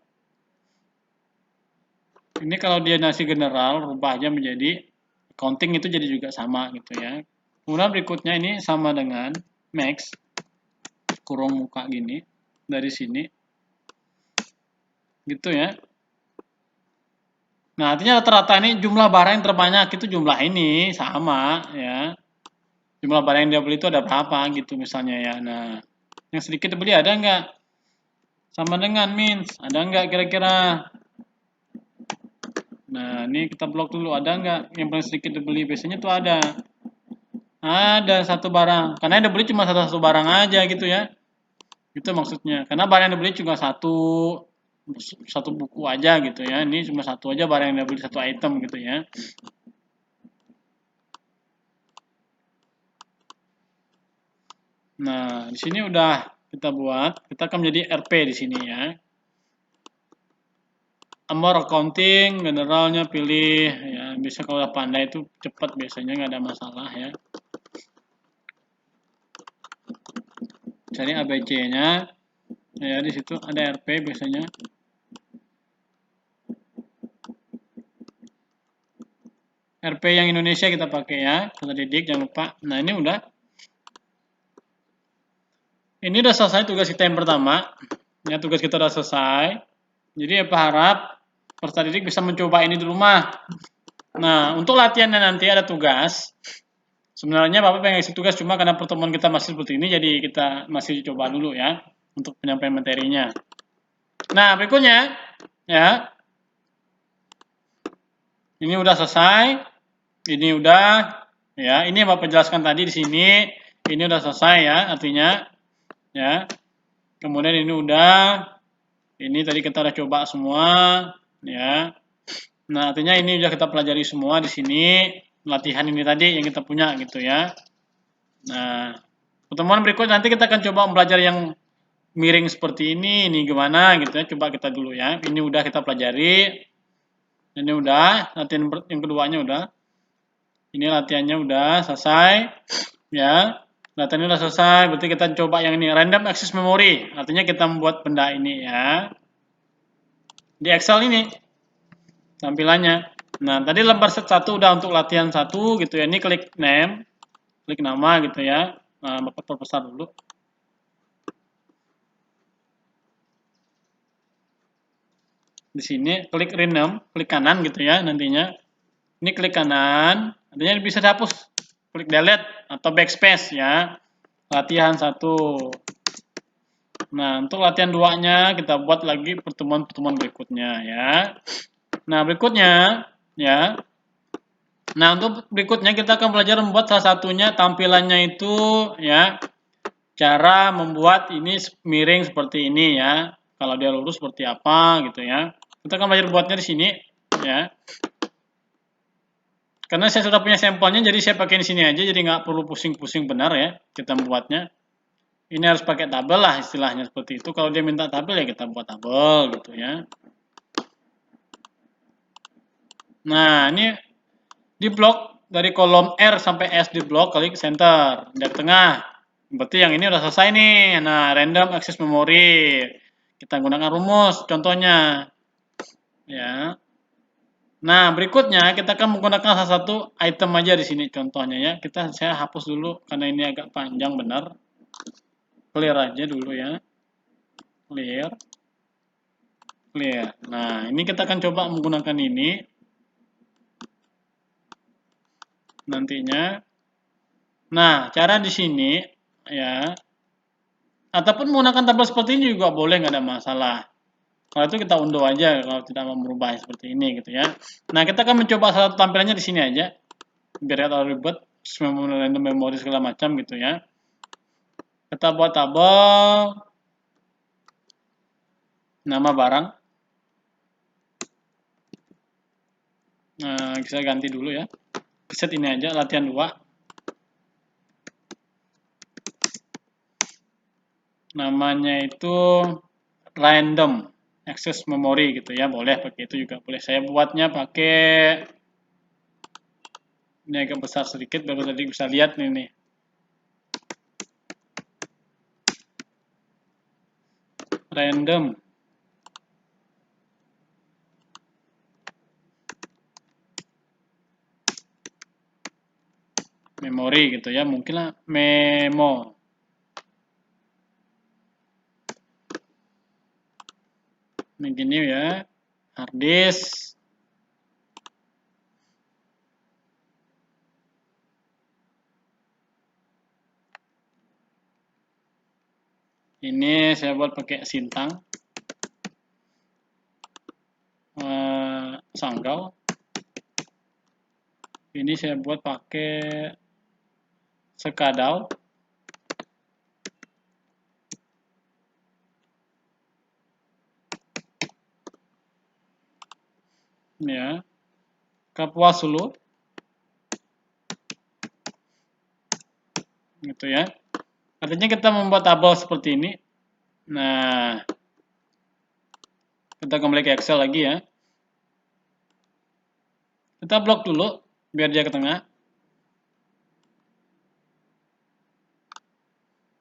Speaker 1: Ini kalau dia nasi general rubah aja menjadi accounting itu jadi juga sama gitu ya. Kemudian berikutnya ini sama dengan max kurung muka gini dari sini. Gitu ya. Nah, artinya rata-rata ini jumlah barang yang terbanyak itu jumlah ini sama ya. Jumlah barang yang dia beli itu ada berapa gitu misalnya ya. Nah, yang sedikit dibeli ada nggak? Sama dengan means, ada nggak kira-kira? Nah, ini kita blok dulu, ada nggak yang paling sedikit dibeli? Biasanya tuh ada. Ada satu barang. Karena yang dibeli cuma satu barang aja gitu ya. Itu maksudnya. Karena barang yang dibeli cuma satu buku aja gitu ya. Ini cuma satu aja barang yang dibeli, satu item gitu ya. Nah, di sini udah kita buat. Kita akan menjadi RP di sini ya. Amor accounting, generalnya pilih ya, bisa kalau udah pandai itu cepat biasanya nggak ada masalah ya. Cari ABC-nya, ya di situ ada RP biasanya. RP yang Indonesia kita pakai ya, kita didik jangan lupa. Nah ini udah. Ini udah selesai tugas kita yang pertama. Ya tugas kita udah selesai. Jadi ya harap peserta didik bisa mencoba ini di rumah. Nah untuk latihannya nanti ada tugas. Sebenarnya Bapak pengen isi tugas cuma karena pertemuan kita masih seperti ini, jadi kita masih coba dulu ya untuk penyampaian materinya. Nah berikutnya ya, ini udah selesai, ini udah ya, ini yang Bapak jelaskan tadi di sini, ini udah selesai ya artinya ya. Kemudian ini udah, ini tadi kita udah coba semua ya. Nah artinya ini udah kita pelajari semua di sini, latihan ini tadi yang kita punya gitu ya. Nah, pertemuan berikut nanti kita akan coba mempelajari yang miring seperti ini gimana gitu ya. Coba kita dulu ya. Ini udah kita pelajari. Ini udah, latihan yang keduanya udah. Ini latihannya udah selesai. Ya. Latihannya udah selesai, berarti kita coba yang ini, random access memory. Artinya kita membuat benda ini ya. Di Excel ini tampilannya. Nah, tadi lembar set 1 udah untuk latihan 1 gitu ya. Ini klik name. Klik nama gitu ya. Nah, Bapak perbesar dulu. Di sini klik rename, klik kanan gitu ya nantinya. Ini klik kanan, artinya bisa dihapus. Klik delete atau backspace ya. Latihan 1. Nah, untuk latihan 2-nya kita buat lagi pertemuan-pertemuan berikutnya ya. Nah, berikutnya ya. Nah, untuk berikutnya kita akan belajar membuat salah satunya tampilannya itu ya. Cara membuat ini miring seperti ini ya. Kalau dia lurus seperti apa gitu ya. Kita akan belajar buatnya di sini ya. Karena saya sudah punya sampelnya, jadi saya pakai di sini aja, jadi nggak perlu pusing-pusing benar ya kita membuatnya. Ini harus pakai tabel lah istilahnya seperti itu. Kalau dia minta tabel ya kita buat tabel gitu ya. Nah ini di blok dari kolom R sampai S di blok, klik center dari tengah. Berarti yang ini udah selesai nih. Nah random access memory. Kita gunakan rumus contohnya ya. Nah, berikutnya kita akan menggunakan salah satu item aja di sini contohnya ya. Saya hapus dulu karena ini agak panjang benar. Clear aja dulu ya. Clear. Clear. Nah, ini kita akan coba menggunakan ini nantinya. Nah, cara di sini ya. Ataupun menggunakan tabel seperti ini juga boleh, nggak ada masalah. Kalau itu kita unduh aja kalau tidak mau merubah seperti ini gitu ya. Nah, kita akan mencoba salah satu tampilannya di sini aja. Biar tidak ribet, random memori segala macam gitu ya. Kita buat tabel nama barang. Nah, saya ganti dulu ya. Set ini aja latihan 2. Namanya itu random access memory gitu ya. Boleh pakai itu juga boleh. Saya buatnya pakai ini agak besar sedikit baru tadi bisa lihat nih. Random memori gitu ya, mungkin lah memo. Ini gini ya, hard disk. Ini saya buat pakai sintang, sanggau. Ini saya buat pakai sekadau. Ya, Kapuas Hulu. Gitu ya. Artinya kita membuat tabel seperti ini. Nah, kita kembali ke Excel lagi ya. Kita blok dulu biar dia ke tengah.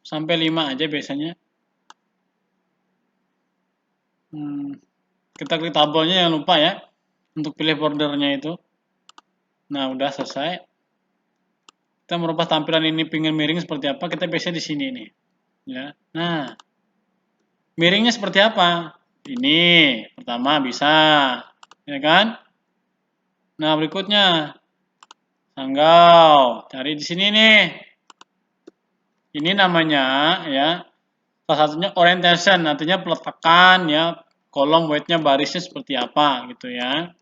Speaker 1: Sampai 5 aja biasanya. Kita klik tabelnya, jangan lupa ya untuk pilih bordernya itu. Nah, udah selesai. Kita merubah tampilan ini pingin miring seperti apa, kita biasanya di sini nih. Ya. Nah, miringnya seperti apa? Ini pertama bisa, ya kan? Nah, berikutnya tanggal. Cari di sini nih. Ini namanya ya, salah satunya orientation, artinya peletakan ya, kolom weight-nya barisnya seperti apa gitu ya.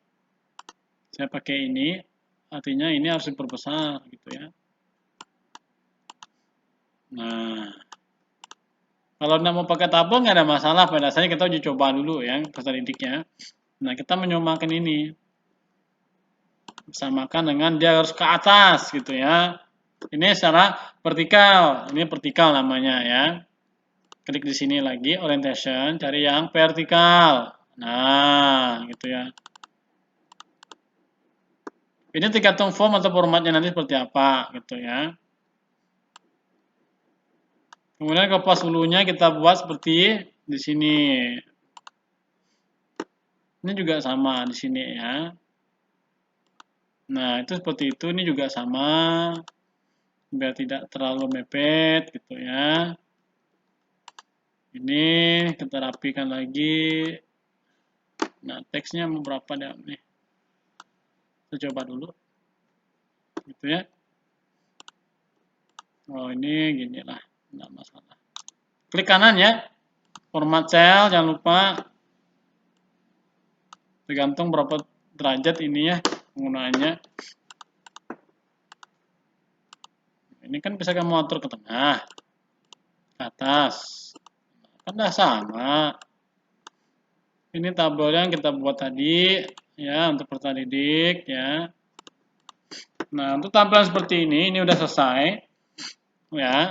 Speaker 1: Saya pakai ini, artinya ini harus diperbesar gitu ya. Nah, kalau nggak mau pakai tabel nggak ada masalah, pada dasarnya kita uji coba dulu ya peserta didiknya. Nah, kita menyamakan ini, samakan dengan dia harus ke atas gitu ya. Ini secara vertikal, ini vertikal namanya ya. Klik di sini lagi, orientation, cari yang vertikal. Nah, gitu ya. Ini tergantung form atau formatnya nanti seperti apa gitu ya. Kemudian kapas hulunya kita buat seperti di sini. Ini juga sama di sini ya. Nah, itu seperti itu. Ini juga sama. Biar tidak terlalu mepet gitu ya. Ini kita rapikan lagi. Nah, teksnya mau berapa nih? Kita coba dulu. Gitu ya. Oh, ini gini lah. Nggak masalah. Klik kanan ya. Format cell, jangan lupa. Tergantung berapa derajat ini ya penggunaannya. Ini kan bisa kamu atur ke tengah, ke atas. Kan udah sama. Ini tabel yang kita buat tadi ya untuk peserta didik ya. Nah, untuk tampilan seperti ini udah selesai ya.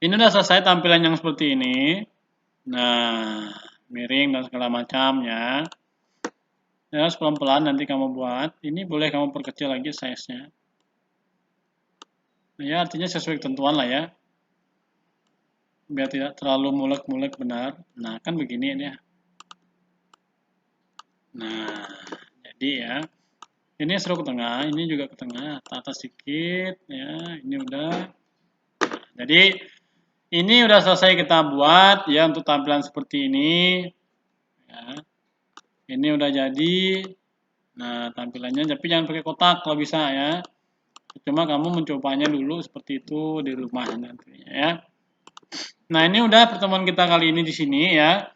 Speaker 1: Ini udah selesai tampilan yang seperti ini. Nah, miring dan segala macam ya. Ya, pelan-pelan nanti kamu buat. Ini boleh kamu perkecil lagi size-nya. Nah, ya, artinya sesuai ketentuan lah ya. Biar tidak terlalu mulek-mulek benar. Nah, kan begini ya. Nah, jadi ya. Ini seru ke tengah, ini juga ke tengah, ke atas sedikit ya. Ini udah. Nah, jadi ini udah selesai kita buat ya untuk tampilan seperti ini. Ya. Ini udah jadi. Nah, tampilannya tapi jangan pakai kotak kalau bisa ya. Cuma kamu mencobanya dulu seperti itu di rumah nantinya ya. Nah, ini udah pertemuan kita kali ini di sini ya.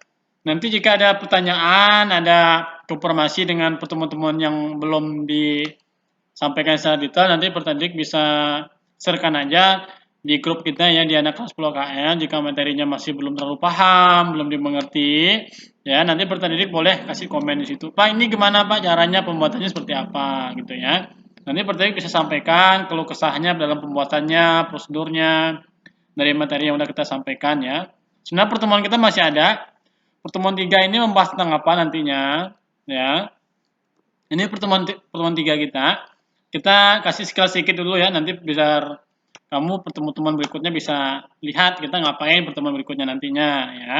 Speaker 1: Nanti jika ada pertanyaan, ada informasi dengan pertemuan-pertemuan yang belum disampaikan secara detail, nanti pertanyaan bisa sharekan aja di grup kita ya di anak kelas 10 KL. Jika materinya masih belum terlalu paham, belum dimengerti, ya nanti pertanyaan boleh kasih komen di situ. Pak, ini gimana Pak caranya pembuatannya seperti apa gitu ya. Nanti pertanyaan bisa sampaikan keluh kesahnya dalam pembuatannya, prosedurnya dari materi yang sudah kita sampaikan ya. Sebenarnya pertemuan kita masih ada. Pertemuan 3 ini membahas tentang apa nantinya ya. Ini pertemuan 3 kita. Kita kasih skill sedikit dulu ya, nanti biar kamu pertemuan berikutnya bisa lihat kita ngapain pertemuan berikutnya nantinya ya.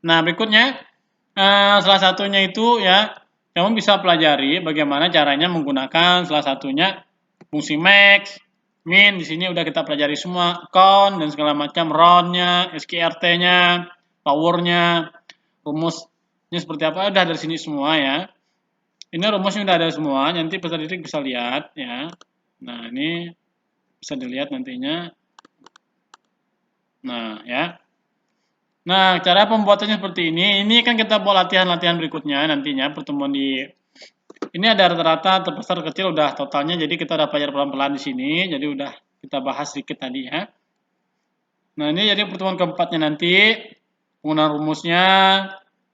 Speaker 1: Nah, berikutnya salah satunya itu ya, kamu bisa pelajari bagaimana caranya menggunakan salah satunya fungsi max, min. Di sini udah kita pelajari semua, count dan segala macam, round-nya, SQRT-nya, power-nya, rumusnya seperti apa, udah dari sini semua ya. Ini rumusnya udah ada semua, nanti peserta didik bisa lihat ya. Nah, ini bisa dilihat nantinya. Nah, ya. Nah, cara pembuatannya seperti ini. Ini kan kita buat latihan-latihan berikutnya nantinya pertemuan di ini ada rata-rata terbesar kecil udah totalnya, jadi kita udah pelajari pelan-pelan di sini. Jadi udah kita bahas sedikit tadi ya. Nah, ini jadi pertemuan keempatnya nanti penggunaan rumusnya,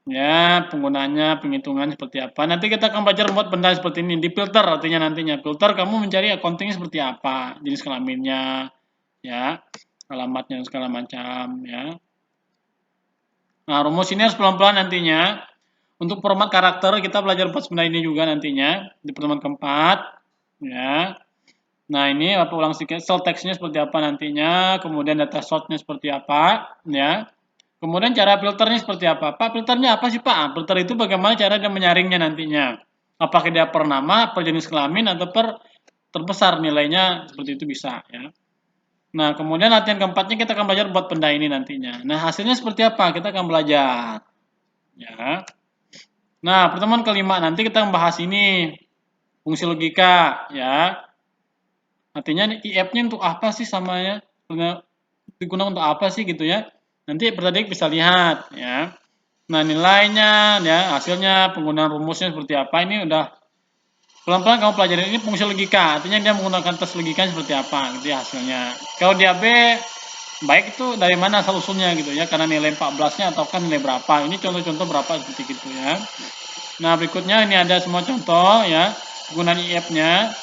Speaker 1: ya penggunaannya, penghitungan seperti apa. Nanti kita akan belajar membuat benda seperti ini di filter, artinya nantinya filter kamu mencari accountingnya seperti apa, jenis kelaminnya, ya alamatnya segala macam ya. Nah, rumus ini harus pelan-pelan nantinya. Untuk format karakter kita belajar sebenarnya ini juga nantinya di pertemuan keempat, ya. Nah ini Bapak ulang sedikit, cell text-nya seperti apa nantinya, kemudian data sort-nya seperti apa, ya. Kemudian cara filternya seperti apa? Pak, filternya apa sih Pak? Filter itu bagaimana cara dia menyaringnya nantinya? Apakah dia per nama, per jenis kelamin, atau per terbesar nilainya, seperti itu bisa, ya. Nah, kemudian latihan keempatnya kita akan belajar buat benda ini nantinya. Nah, hasilnya seperti apa? Kita akan belajar, ya. Nah, pertemuan kelima nanti kita membahas ini, fungsi logika, ya. Artinya IF-nya untuk apa sih samanya? Digunakan untuk apa sih gitu ya? Nanti peserta bisa lihat, ya. Nah, nilainya, ya, hasilnya, penggunaan rumusnya seperti apa, ini udah pelan-pelan kamu pelajarin. Ini fungsi logika, artinya dia menggunakan tes logika seperti apa, gitu ya hasilnya. Kalau dia B, baik itu dari mana asal usulnya gitu ya, karena nilai 14-nya ataukah nilai berapa. Ini contoh-contoh berapa seperti gitu ya. Nah, berikutnya ini ada semua contoh ya, penggunaan IF-nya.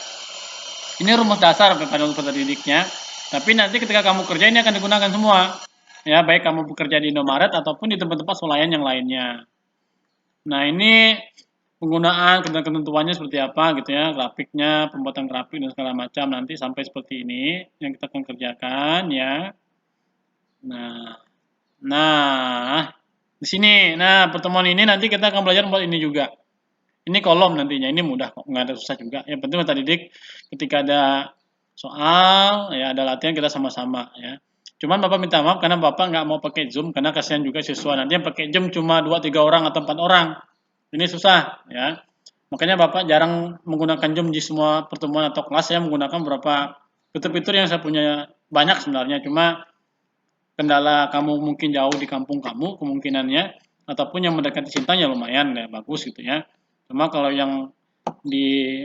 Speaker 1: Ini rumus dasar pada peserta didiknya. Tapi nanti ketika kamu kerja ini akan digunakan semua. Ya, baik kamu bekerja di Indomaret ataupun di tempat-tempat swalayan yang lainnya. Nah, ini penggunaan ketentuannya seperti apa gitu ya, grafiknya, pembuatan grafik dan segala macam nanti sampai seperti ini yang kita akan kerjakan ya. Nah, nah di sini, nah pertemuan ini nanti kita akan belajar buat ini juga. Ini kolom nantinya, ini mudah kok, nggak ada susah juga. Yang penting tadi dik ketika ada soal, ya ada latihan kita sama-sama ya. Cuman Bapak minta maaf karena Bapak nggak mau pakai Zoom karena kasihan juga siswa. Nanti yang pakai Zoom cuma 2-3 orang atau 4 orang. Ini susah ya. Makanya Bapak jarang menggunakan Zoom di semua pertemuan atau kelas, saya menggunakan beberapa fitur-fitur yang saya punya banyak sebenarnya. Cuma kendala kamu mungkin jauh di kampung kamu kemungkinannya, ataupun yang mendekati Sintang ya lumayan ya bagus gitu ya. Cuma kalau yang di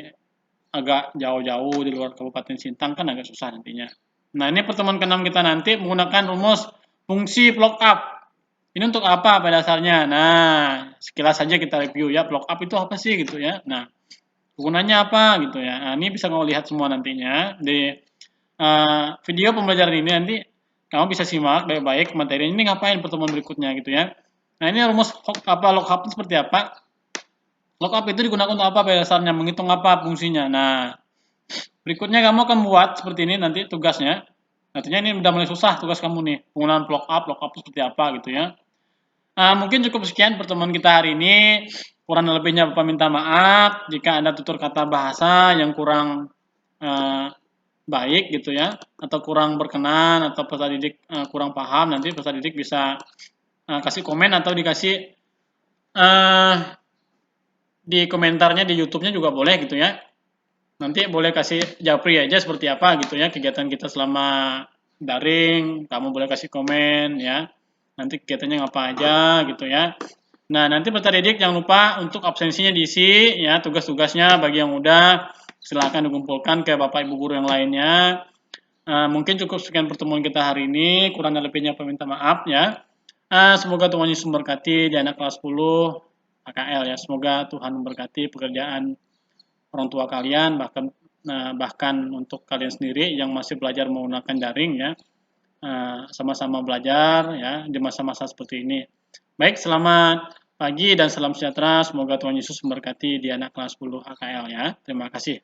Speaker 1: agak jauh-jauh di luar Kabupaten Sintang kan agak susah nantinya. Nah, ini pertemuan ke-6 kita nanti menggunakan rumus fungsi plug up. Ini untuk apa pada dasarnya? Nah, sekilas saja kita review ya, plug up itu apa sih gitu ya. Nah, gunanya apa gitu ya. Nah, ini bisa kamu lihat semua nantinya di video pembelajaran ini. Nanti kamu bisa simak baik-baik materi ini ngapain pertemuan berikutnya gitu ya. Nah, ini rumus apa log up seperti apa? Lookup itu digunakan untuk apa pada dasarnya? Menghitung apa fungsinya? Nah, berikutnya kamu akan buat seperti ini nanti tugasnya. Artinya ini udah mulai susah tugas kamu nih. Penggunaan lookup itu seperti apa gitu ya. Mungkin cukup sekian pertemuan kita hari ini. Kurang lebihnya Bapak minta maaf jika ada tutur kata bahasa yang kurang baik gitu ya, atau kurang berkenan, atau peserta didik kurang paham. Nanti peserta didik bisa kasih komen atau dikasih di komentarnya di YouTube-nya juga boleh gitu ya. Nanti boleh kasih japri aja seperti apa gitu ya kegiatan kita selama daring. Kamu boleh kasih komen ya. Nanti kegiatannya ngapa aja gitu ya. Nah, nanti peserta didik jangan lupa untuk absensinya diisi ya, tugas-tugasnya bagi yang udah silakan dikumpulkan ke Bapak Ibu guru yang lainnya. Mungkin cukup sekian pertemuan kita hari ini, kurang lebihnya saya minta maaf ya. Semoga Tuhan Yesus memberkati di anak kelas 10 AKL ya. Semoga Tuhan memberkati pekerjaan orang tua kalian, bahkan untuk kalian sendiri yang masih belajar menggunakan daring ya. Sama-sama belajar ya di masa-masa seperti ini. Baik, selamat pagi dan salam sejahtera. Semoga Tuhan Yesus memberkati di anak kelas 10 AKL ya. Terima kasih.